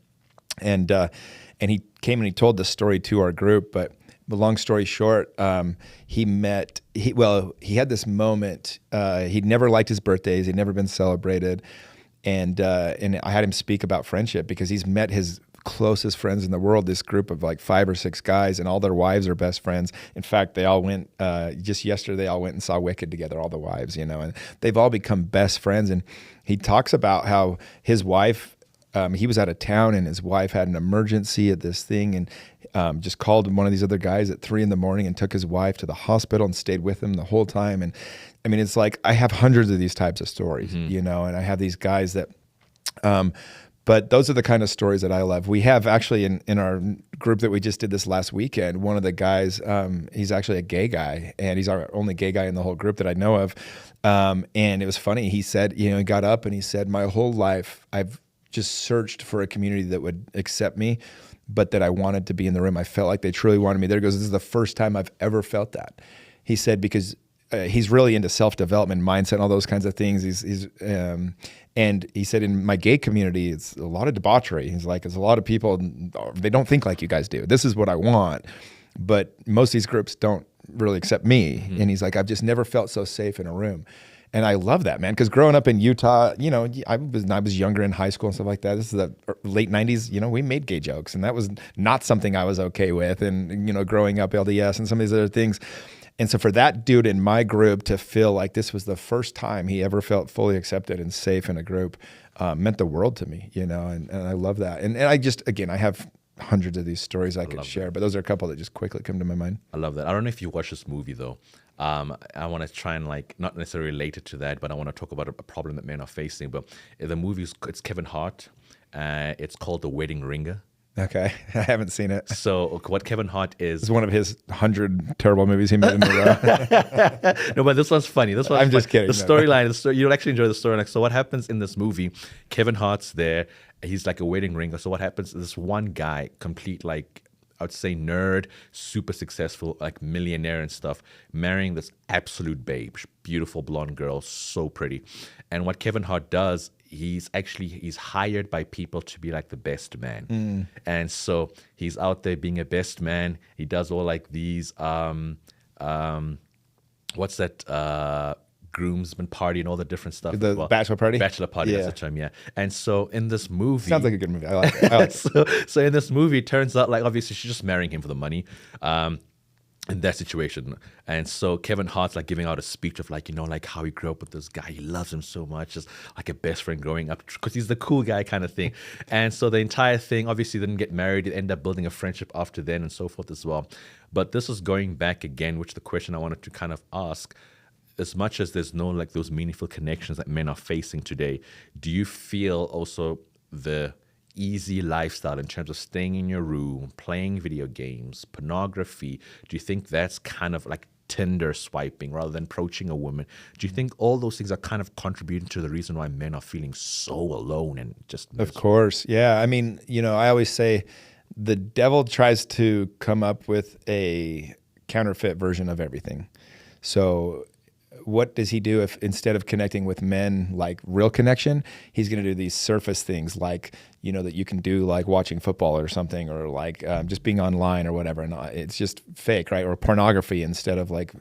Speaker 1: And he came and he told this story to our group, but the long story short, he had this moment. He'd never liked his birthdays. He'd never been celebrated. and I had him speak about friendship because he's met his closest friends in the world, this group of like 5 or 6 guys, and all their wives are best friends. In fact, they all went just yesterday, they all went and saw Wicked together, all the wives, and they've all become best friends. And he talks about how his wife, he was out of town and his wife had an emergency at this thing, and just called one of these other guys at 3 a.m. and took his wife to the hospital and stayed with him the whole time. And I mean, it's like I have hundreds of these types of stories, and I have these guys that but those are the kind of stories that I love. We have actually in our group that we just did this last weekend, one of the guys, he's actually a gay guy, and he's our only gay guy in the whole group that I know of. And it was funny. He said, he got up and he said, my whole life, I've just searched for a community that would accept me, but that I wanted to be in the room. I felt like they truly wanted me there. He goes, this is the first time I've ever felt that. He said, because he's really into self-development, mindset, and all those kinds of things. And he said, in my gay community, it's a lot of debauchery. He's like, it's a lot of people, they don't think like you guys do. This is what I want. But most of these groups don't really accept me. And he's like, I've just never felt so safe in a room. And I love that, man, because growing up in Utah, I was younger in high school and stuff like that. This is the late 90s, we made gay jokes, and that was not something I was okay with. And, growing up LDS and some of these other things. And so for that dude in my group to feel like this was the first time he ever felt fully accepted and safe in a group meant the world to me, and I love that. And I just, again, I have hundreds of these stories I could share, but those are a couple that just quickly come to my mind.
Speaker 2: I love that. I don't know if you watch this movie though. I want to try and not necessarily related to that, but I want to talk about a problem that men are facing. But the movie it's Kevin Hart. It's called The Wedding Ringer.
Speaker 1: Okay, I haven't seen it.
Speaker 2: So what Kevin Hart is...
Speaker 1: It's one of his 100 terrible movies he made in a row.
Speaker 2: No, but this one's funny.
Speaker 1: I'm just kidding.
Speaker 2: The storyline, you'll actually enjoy the storyline. So what happens in this movie, Kevin Hart's there. He's like a wedding ringer. So what happens, this one guy, complete like, I would say nerd, super successful, like millionaire and stuff, marrying this absolute babe, beautiful blonde girl, so pretty. And what Kevin Hart does, he's hired by people to be like the best man. And so he's out there being a best man. He does all like these, what's that, groomsmen party and all the different stuff.
Speaker 1: The bachelor party?
Speaker 2: Bachelor party, that's the term, yeah. And so in this movie...
Speaker 1: Sounds like a good movie. I like it.
Speaker 2: So in this movie, it turns out like obviously she's just marrying him for the money. In that situation. And so Kevin Hart's like giving out a speech of like, like how he grew up with this guy. He loves him so much, just like a best friend growing up because he's the cool guy kind of thing. And so the entire thing, obviously didn't get married. They end up building a friendship after then and so forth as well. But this is going back again, which the question I wanted to kind of ask, as much as there's no like those meaningful connections that men are facing today, do you feel also the easy lifestyle in terms of staying in your room, playing video games, pornography, do you think that's kind of like Tinder swiping rather than approaching a woman? Do you think all those things are kind of contributing to the reason why men are feeling so alone and just miserable?
Speaker 1: Of course. Yeah. I mean, I always say the devil tries to come up with a counterfeit version of everything. So what does he do if instead of connecting with men like real connection, he's going to do these surface things like, that you can do like watching football or something, or like just being online or whatever. And it's just fake, right? Or pornography instead of like,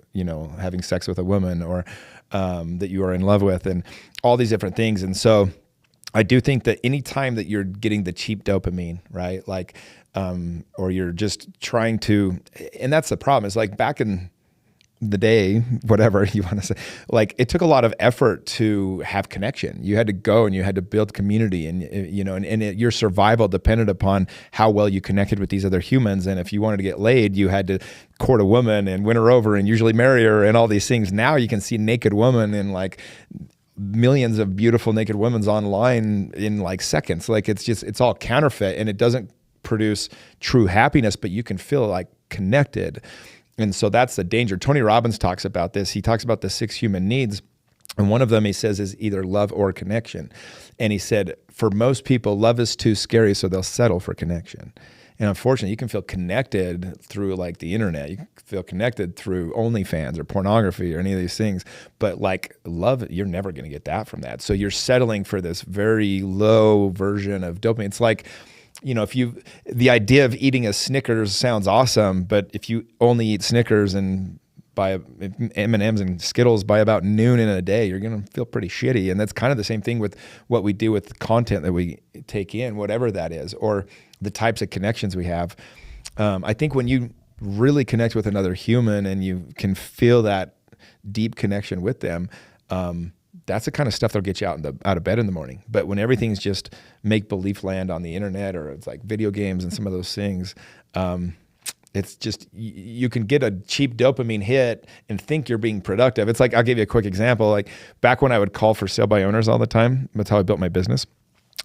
Speaker 1: having sex with a woman or that you are in love with, and all these different things. And so I do think that any time that you're getting the cheap dopamine, right? Like, or you're just trying to, and that's the problem. It's like back in the day, whatever you want to say, like it took a lot of effort to have connection. You had to go and you had to build community, and your survival depended upon how well you connected with these other humans. And if you wanted to get laid, you had to court a woman and win her over and usually marry her and all these things. Now you can see naked women and like millions of beautiful naked women online in like seconds. Like it's all counterfeit, and it doesn't produce true happiness, but you can feel like connected. And so that's the danger. Tony Robbins talks about this. He talks about the 6 human needs. And one of them, he says, is either love or connection. And he said, for most people, love is too scary, so they'll settle for connection. And unfortunately, you can feel connected through like the internet. You can feel connected through OnlyFans or pornography or any of these things. But like love, you're never going to get that from that. So you're settling for this very low version of dopamine. It's like, the idea of eating a Snickers sounds awesome, but if you only eat Snickers and by M&Ms and Skittles by about noon in a day, you're going to feel pretty shitty. And that's kind of the same thing with what we do with content that we take in, whatever that is, or the types of connections we have. I think when you really connect with another human and you can feel that deep connection with them, that's the kind of stuff that'll get you out of bed in the morning. But when everything's just make-believe land on the internet, or it's like video games and some of those things, it's just, you can get a cheap dopamine hit and think you're being productive. It's like, I'll give you a quick example. Like back when I would call for sale by owners all the time, that's how I built my business.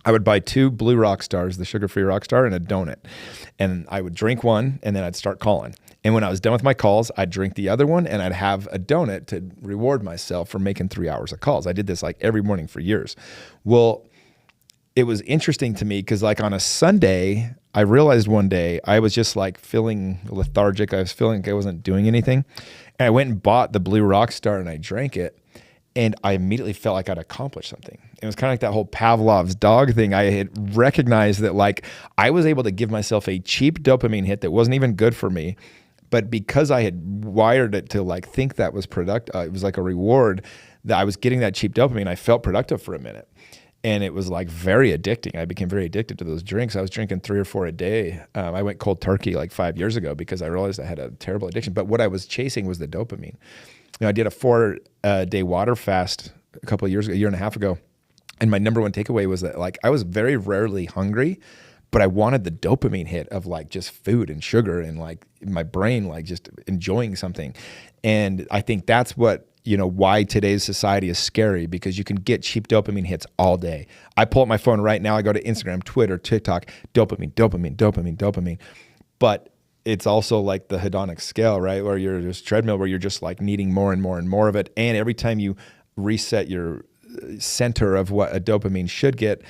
Speaker 1: I would buy 2 blue rock stars, the sugar-free rock star, and a donut. And I would drink one, and then I'd start calling. And when I was done with my calls, I'd drink the other one, and I'd have a donut to reward myself for making 3 hours of calls. I did this like every morning for years. Well, it was interesting to me because like on a Sunday, I realized one day I was just like feeling lethargic. I was feeling like I wasn't doing anything. And I went and bought the blue rock star, and I drank it. And I immediately felt like I'd accomplished something. It was kind of like that whole Pavlov's dog thing. I had recognized that like I was able to give myself a cheap dopamine hit that wasn't even good for me. But because I had wired it to like think that was productive, it was like a reward that I was getting that cheap dopamine. I felt productive for a minute. And it was like very addicting. I became very addicted to those drinks. I was drinking 3 or 4 a day. I went cold turkey like 5 years ago because I realized I had a terrible addiction. But what I was chasing was the dopamine. I did a 4-day water fast a couple of years ago, a year and a half ago. And my number one takeaway was that like I was very rarely hungry, but I wanted the dopamine hit of like just food and sugar and like my brain, like just enjoying something. And I think that's what, why today's society is scary, because you can get cheap dopamine hits all day. I pull up my phone right now. I go to Instagram, Twitter, TikTok, dopamine. But it's also like the hedonic scale, right? Where you're just treadmill, where you're just like needing more and more and more of it. And every time you reset your center of what a dopamine should get,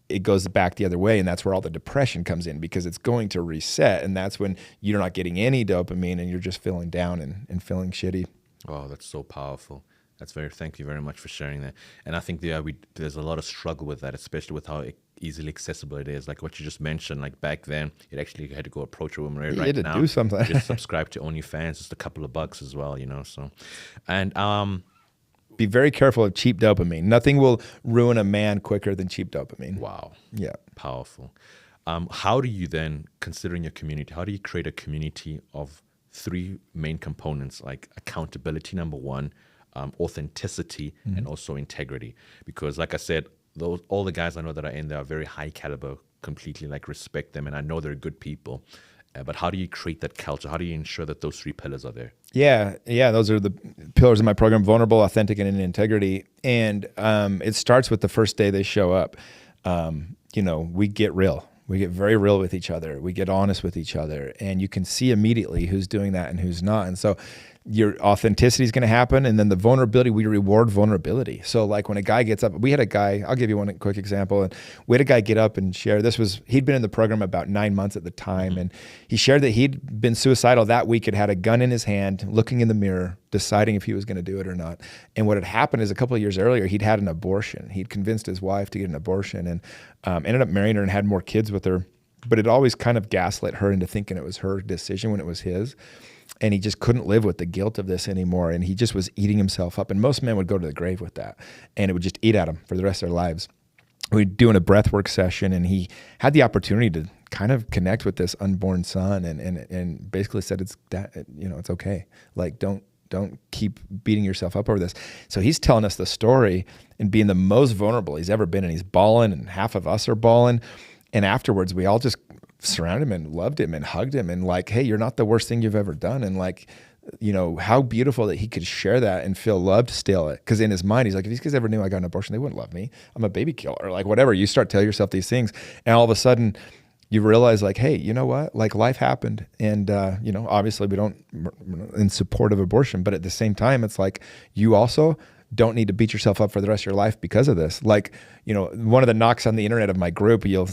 Speaker 1: it goes back the other way. And that's where all the depression comes in, because it's going to reset. And that's when you're not getting any dopamine and you're just feeling down and feeling shitty.
Speaker 2: Oh, that's so powerful. Thank you very much for sharing that. And I think there's a lot of struggle with that, especially with how easily accessible it is. Like what you just mentioned, like back then, it actually had to go approach a woman. Right,
Speaker 1: you had to
Speaker 2: now,
Speaker 1: do something.
Speaker 2: Just subscribe to OnlyFans, just a couple of bucks as well, So, and
Speaker 1: be very careful of cheap dopamine. Nothing will ruin a man quicker than cheap dopamine.
Speaker 2: Wow.
Speaker 1: Yeah.
Speaker 2: Powerful. How do you then, considering your community, how do you create a community of 3 main components, like accountability, number 1, authenticity, and also integrity? Because like I said, all the guys I know that are in there are very high caliber, completely like respect them, and I know they're good people. But how do you create that culture? How do you ensure that those 3 pillars are there? Yeah,
Speaker 1: those are the pillars of my program: vulnerable, authentic, and integrity. And it starts with the first day they show up. We get real. We get very real with each other. We get honest with each other, and you can see immediately who's doing that and who's not. And so your authenticity is going to happen. And then the vulnerability, we reward vulnerability. So like when a guy gets up, we had a guy, I'll give you one quick example. And we had a guy get up and share, he'd been in the program about 9 months at the time. And he shared that he'd been suicidal that week, had a gun in his hand, looking in the mirror, deciding if he was going to do it or not. And what had happened is a couple of years earlier, he'd had an abortion. He'd convinced his wife to get an abortion and ended up marrying her and had more kids with her. But it always kind of gaslit her into thinking it was her decision when it was his. And he just couldn't live with the guilt of this anymore. And he just was eating himself up. And most men would go to the grave with that. And it would just eat at them for the rest of their lives. We were doing a breathwork session, and he had the opportunity to kind of connect with this unborn son and basically said, it's okay. Like, don't keep beating yourself up over this. So he's telling us the story and being the most vulnerable he's ever been. And he's bawling, and half of us are bawling. And afterwards, we all just surrounded him and loved him and hugged him and like, hey, you're not the worst thing you've ever done. And like, how beautiful that he could share that and feel loved still. Because in his mind, he's like, if these guys ever knew I got an abortion, they wouldn't love me. I'm a baby killer, like whatever. You start telling yourself these things, and all of a sudden you realize like, hey, you know what? Like life happened. And, obviously we're in support of abortion, but at the same time, it's like you also don't need to beat yourself up for the rest of your life because of this. Like, one of the knocks on the internet of my group, you'll,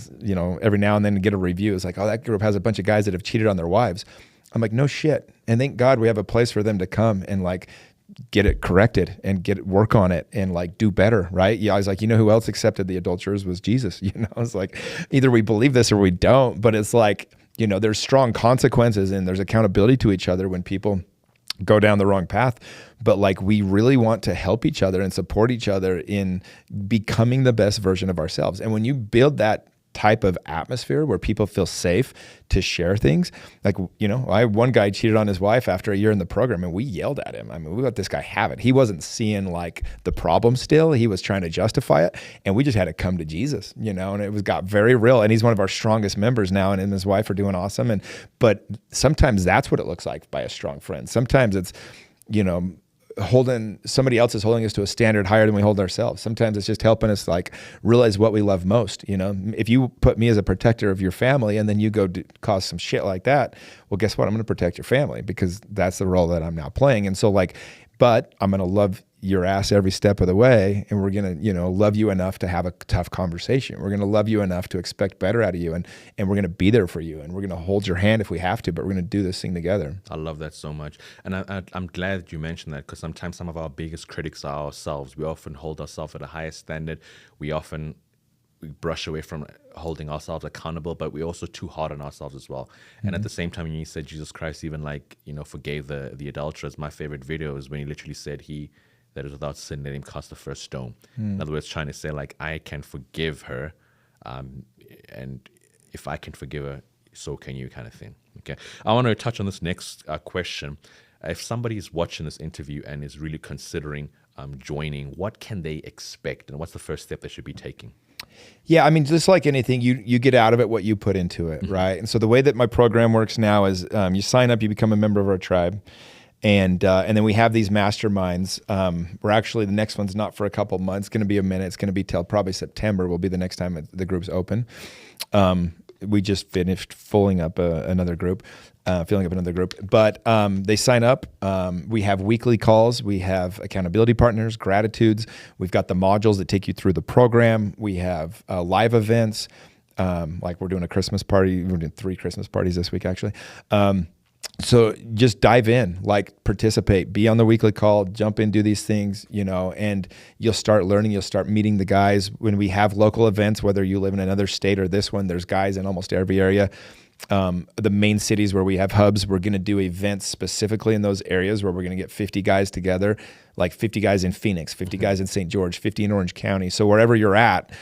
Speaker 1: every now and then get a review. It's like, oh, that group has a bunch of guys that have cheated on their wives. I'm like, no shit. And thank God we have a place for them to come and like get it corrected and work on it and like do better. Right. Yeah. I was like, who else accepted the adulterers was Jesus. It's like either we believe this or we don't, but it's like, there's strong consequences and there's accountability to each other when people go down the wrong path. But like, we really want to help each other and support each other in becoming the best version of ourselves. And when you build that type of atmosphere where people feel safe to share things, like, one guy cheated on his wife after a year in the program, and we yelled at him. I mean, we let this guy have it. He wasn't seeing like the problem still. He was trying to justify it, and we just had to come to Jesus, and it got very real. And he's one of our strongest members now, and him and his wife are doing awesome. But sometimes that's what it looks like by a strong friend. Sometimes it's, somebody else is holding us to a standard higher than we hold ourselves. Sometimes it's just helping us like realize what we love most. If you put me as a protector of your family and then you go cause some shit like that, well, guess what? I'm going to protect your family because that's the role that I'm now playing. And so but I'm going to love your ass every step of the way. And we're going to, love you enough to have a tough conversation. We're going to love you enough to expect better out of you. And we're going to be there for you. And we're going to hold your hand if we have to, but we're going to do this thing together.
Speaker 2: I love that so much. And I'm glad that you mentioned that, because sometimes some of our biggest critics are ourselves. We often hold ourselves at a higher standard. We brush away from holding ourselves accountable, but we're also too hard on ourselves as well. Mm-hmm. And at the same time, when you said Jesus Christ even forgave the adulterers, my favorite video is when he literally said that is without sin, let him cast the first stone. In other words, trying to say like, I can forgive her, and if I can forgive her, so can you, kind of thing. Okay, I want to touch on this next question. If somebody is watching this interview and is really considering joining, what can they expect, and what's the first step they should be taking?
Speaker 1: Yeah, I mean, just like anything, you get out of it what you put into it, mm-hmm. right? And so the way that my program works now is you sign up, you become a member of our tribe, and then we have these masterminds. We're actually, the next one's not for a couple months. It's going to be a minute. It's going to be till probably September will be the next time the group's open. We just finished filling up another group. But they sign up. We have weekly calls. We have accountability partners, gratitudes. We've got the modules that take you through the program. We have live events. Like we're doing a Christmas party. We're doing 3 Christmas parties this week, actually. So just dive in, like participate, be on the weekly call, jump in, do these things, and you'll start learning, you'll start meeting the guys. When we have local events, whether you live in another state or this one, there's guys in almost every area. The main cities where we have hubs, we're going to do events specifically in those areas where we're going to get 50 guys together, like 50 guys in Phoenix, 50 guys in St. George, 50 in Orange County. So wherever you're at,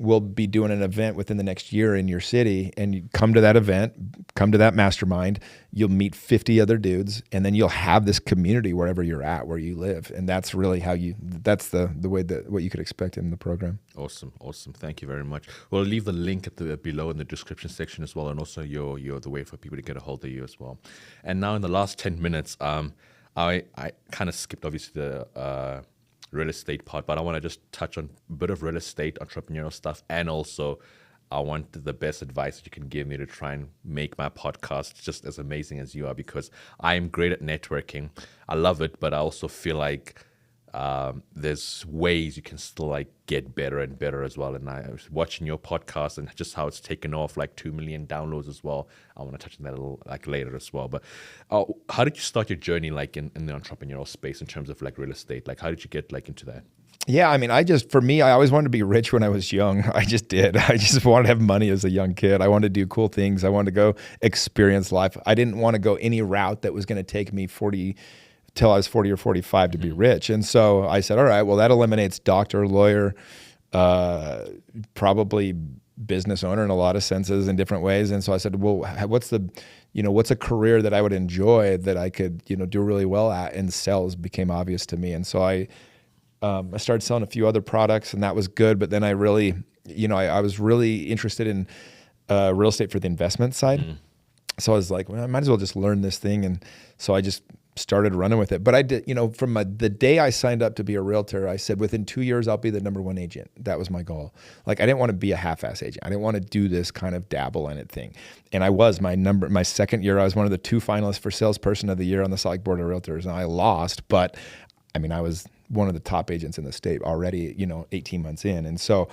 Speaker 1: we'll be doing an event within the next year in your city, and you come to that event, come to that mastermind, you'll meet 50 other dudes, and then you'll have this community wherever you're at, where you live. And that's really that's the way that what you could expect in the program.
Speaker 2: Awesome. Thank you very much. We'll leave the link below in the description section as well, and also the way for people to get a hold of you as well. And now in the last 10 minutes, I kind of skipped obviously the real estate part, but I want to just touch on a bit of real estate entrepreneurial stuff, and also I want the best advice that you can give me to try and make my podcast just as amazing as you are, because I am great at networking. I love it, but I also feel like there's ways you can still like get better and better as well. And I was watching your podcast and just how it's taken off, like 2 million downloads as well. I want to touch on that a little like later as well. But how did you start your journey like in the entrepreneurial space in terms of like real estate? Like how did you get like into that?
Speaker 1: Yeah, I mean, for me, I always wanted to be rich when I was young. I just did. I just wanted to have money as a young kid. I wanted to do cool things. I wanted to go experience life. I didn't want to go any route that was going to take me till I was 40 or 45 to be rich. And so I said, all right, well, that eliminates doctor, lawyer, probably business owner in a lot of senses in different ways. And so I said, well, what's a career that I would enjoy that I could, do really well at? And sales became obvious to me. And so I started selling a few other products, and that was good. But then I really, I was really interested in real estate for the investment side. Mm-hmm. So I was like, well, I might as well just learn this thing. And so I just started running with it. But I did, from the day I signed up to be a realtor, I said, within 2 years, I'll be the #1 agent. That was my goal. Like, I didn't want to be a half-ass agent. I didn't want to do this kind of dabble in it thing. And I was my second year, I was one of the 2 finalists for salesperson of the year on the Salt Lake Board of Realtors. And I lost, but I mean, I was one of the top agents in the state already, 18 months in. And so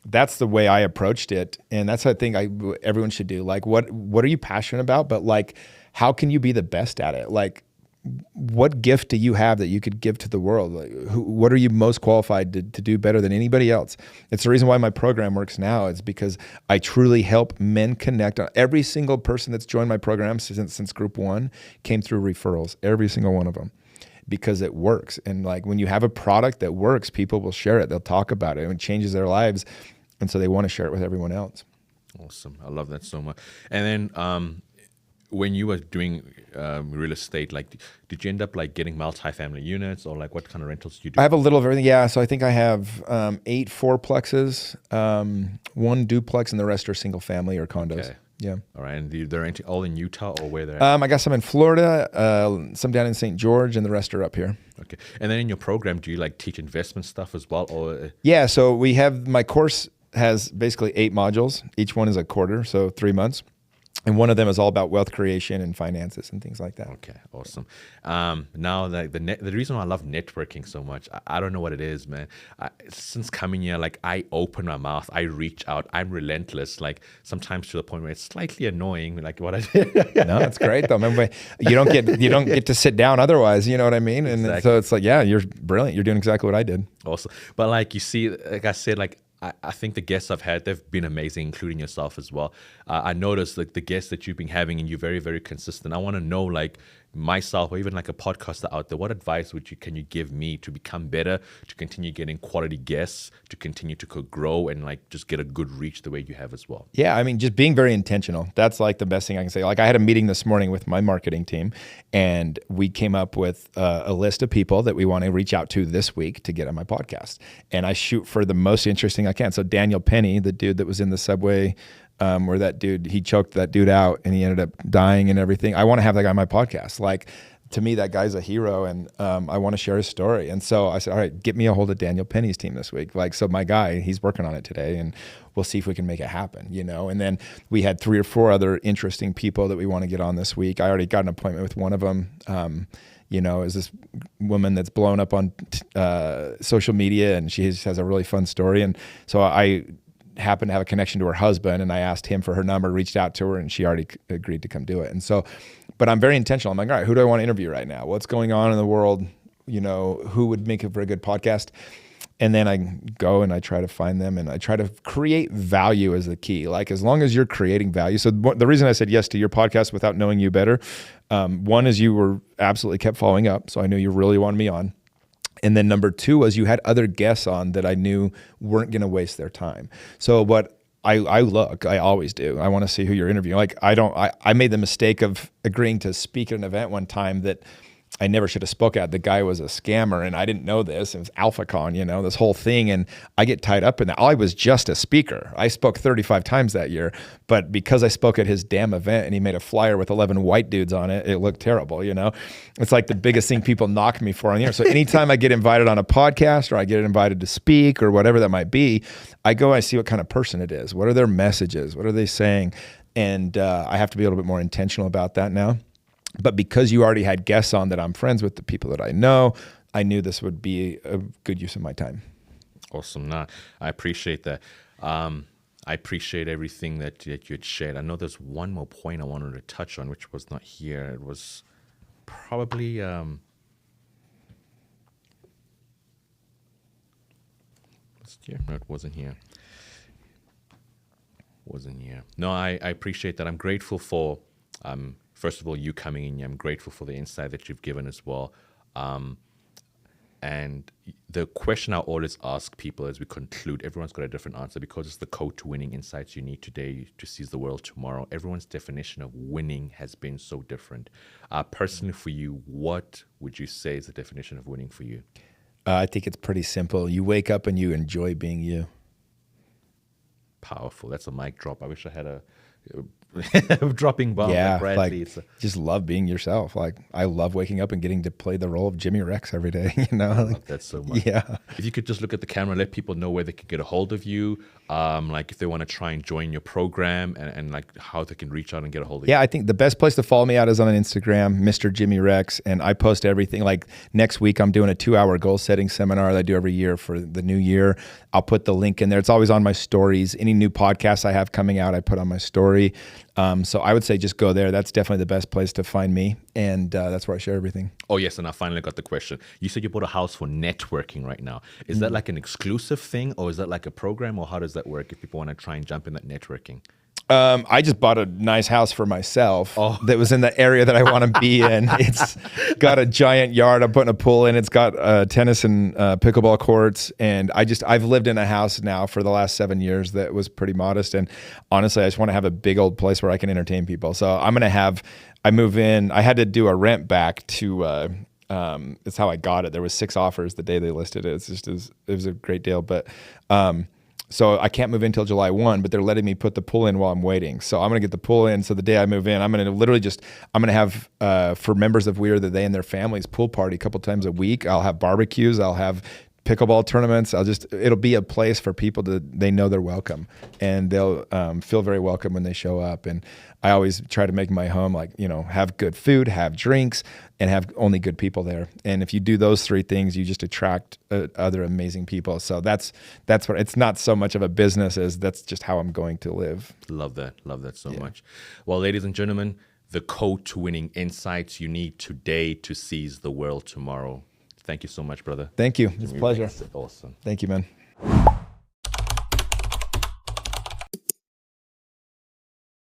Speaker 1: that's the way I approached it. And that's the thing everyone should do. Like, what are you passionate about? But like, how can you be the best at it? Like, what gift do you have that you could give to the world? Like, what are you most qualified to do better than anybody else? It's the reason why my program works now. It's because I truly help men connect. Every single person that's joined my program since group 1 came through referrals, every single one of them, because it works. And like when you have a product that works, people will share it. They'll talk about it and it changes their lives. And so they want to share it with everyone else.
Speaker 2: Awesome. I love that so much. And then when you were doing real estate, like, did you end up like getting multi-family units, or like what kind of rentals do you do?
Speaker 1: I have a little of everything. Yeah. So I think I have 8 fourplexes, 1 duplex, and the rest are single family or condos.
Speaker 2: Okay.
Speaker 1: Yeah.
Speaker 2: All right. And they're all in Utah, or where they're at?
Speaker 1: I got some in Florida, some down in St. George, and the rest are up here.
Speaker 2: Okay. And then in your program, do you like teach investment stuff as well? Or
Speaker 1: Yeah. So we have, my course has basically 8 modules. Each one is a quarter, so 3 months. And one of them is all about wealth creation and finances and things like that.
Speaker 2: Okay, awesome. Now, like the reason why I love networking so much, I don't know what it is, man. Since coming here, like I open my mouth, I reach out, I'm relentless. Like sometimes to the point where it's slightly annoying, like what I did.
Speaker 1: No, it's great though. Remember, you don't get to sit down otherwise. You know what I mean? And
Speaker 2: Exactly.
Speaker 1: so it's like, yeah, you're brilliant. You're doing exactly what I did.
Speaker 2: Awesome. But like you see, like I said, like I think the guests I've had, they've been amazing, including yourself as well. I noticed like the guests that you've been having, and you're very, very consistent. I want to know, like myself, or even like a podcaster out there, what advice can you give me to become better, to continue getting quality guests, to continue to grow, and like just get a good reach the way you have as well?
Speaker 1: Yeah, I mean, just being very intentional. That's like the best thing I can say. Like I had a meeting this morning with my marketing team, and we came up with a list of people that we want to reach out to this week to get on my podcast. And I shoot for the most interesting I can. So Daniel Penny, the dude that was in the subway, where that dude, he choked that dude out and he ended up dying and everything. I want to have that guy on my podcast. Like, to me, that guy's a hero, and I want to share his story. And so I said, all right, get me a hold of Daniel Penny's team this week. Like, so my guy, he's working on it today, and we'll see if we can make it happen, you know? And then we had 3 or 4 other interesting people that we want to get on this week. I already got an appointment with one of them. You know, is this woman that's blown up on social media, and she has a really fun story. And so I happened to have a connection to her husband, and I asked him for her number, reached out to her, and she already agreed to come do it. And so, but I'm very intentional. I'm like, all right, who do I want to interview right now? What's going on in the world? You know, who would make a very good podcast? And then I go and I try to find them, and I try to create value as the key. Like, as long as you're creating value. So the reason I said yes to your podcast without knowing you better, one is you were absolutely kept following up. So I knew you really wanted me on. And then number 2 was you had other guests on that I knew weren't going to waste their time. So what I always do. I want to see who you're interviewing. Like I made the mistake of agreeing to speak at an event one time that I never should have spoke at. The guy was a scammer, and I didn't know this. It was AlphaCon, you know, this whole thing. And I get tied up in that. I was just a speaker. I spoke 35 times that year, but because I spoke at his damn event and he made a flyer with 11 white dudes on it, it looked terrible, you know? It's like the biggest thing people knock me for on the air. So anytime I get invited on a podcast, or I get invited to speak, or whatever that might be, I go and I see what kind of person it is. What are their messages? What are they saying? And I have to be a little bit more intentional about that now. But because you already had guests on that I'm friends with, the people that I know, I knew this would be a good use of my time.
Speaker 2: Awesome. Nah, I appreciate that. I appreciate everything that you had shared. I know there's one more point I wanted to touch on, which was not here. It was probably no, it wasn't here. No, I appreciate that. I'm grateful for first of all, you coming in. I'm grateful for the insight that you've given as well. And the question I always ask people as we conclude, everyone's got a different answer, because it's the code to winning insights you need today to seize the world tomorrow. Everyone's definition of winning has been so different. Personally, for you, what would you say is the definition of winning for you?
Speaker 1: I think it's pretty simple. You wake up and you enjoy being you.
Speaker 2: Powerful. That's a mic drop. I wish I had a dropping bomb.
Speaker 1: Yeah,
Speaker 2: like Bradley.
Speaker 1: just love being yourself. Like, I love waking up and getting to play the role of Jimmy Rex every day. You know,
Speaker 2: I love that so much.
Speaker 1: Yeah.
Speaker 2: If you could just look at the camera, let people know where they can get a hold of you. Like if they want to try and join your program, and like how they can reach out and get a hold of you.
Speaker 1: Yeah, I think the best place to follow me out is on Instagram, Mr. Jimmy Rex, and I post everything. Like next week, I'm doing a 2-hour goal setting seminar that I do every year for the new year. I'll put the link in there. It's always on my stories. Any new podcasts I have coming out, I put on my story. So I would say just go there. That's definitely the best place to find me. And that's where I share everything.
Speaker 2: Oh, yes. And I finally got the question. You said you bought a house for networking right now. Is that like an exclusive thing, or is that like a program, or how does that work if people want to try and jump in that networking?
Speaker 1: I just bought a nice house for myself that was in the area that I want to be in. It's got a giant yard. I'm putting a pool in. It's got tennis and pickleball courts. And I've lived in a house now for the last 7 years that was pretty modest. And honestly, I just want to have a big old place where I can entertain people. So I move in. I had to do a rent back to, it's how I got it. There was 6 offers the day they listed it. It was a great deal. But, so I can't move in until July 1, but they're letting me put the pool in while I'm waiting. So I'm going to get the pool in. So the day I move in, I'm going to have, for members of We Are the They and their families, pool party a couple times a week. I'll have barbecues. I'll have pickleball tournaments. It'll be a place for people they know they're welcome, and they'll feel very welcome when they show up. And I always try to make my home have good food, have drinks, and have only good people there. And if you do those 3 things, you just attract other amazing people. So that's what, it's not so much of a business as that's just how I'm going to live.
Speaker 2: Love that so much. Well, ladies and gentlemen, the code to winning insights you need today to seize the world tomorrow. Thank you so much, brother.
Speaker 1: Thank you. It's a pleasure.
Speaker 2: Awesome.
Speaker 1: Thank you, man.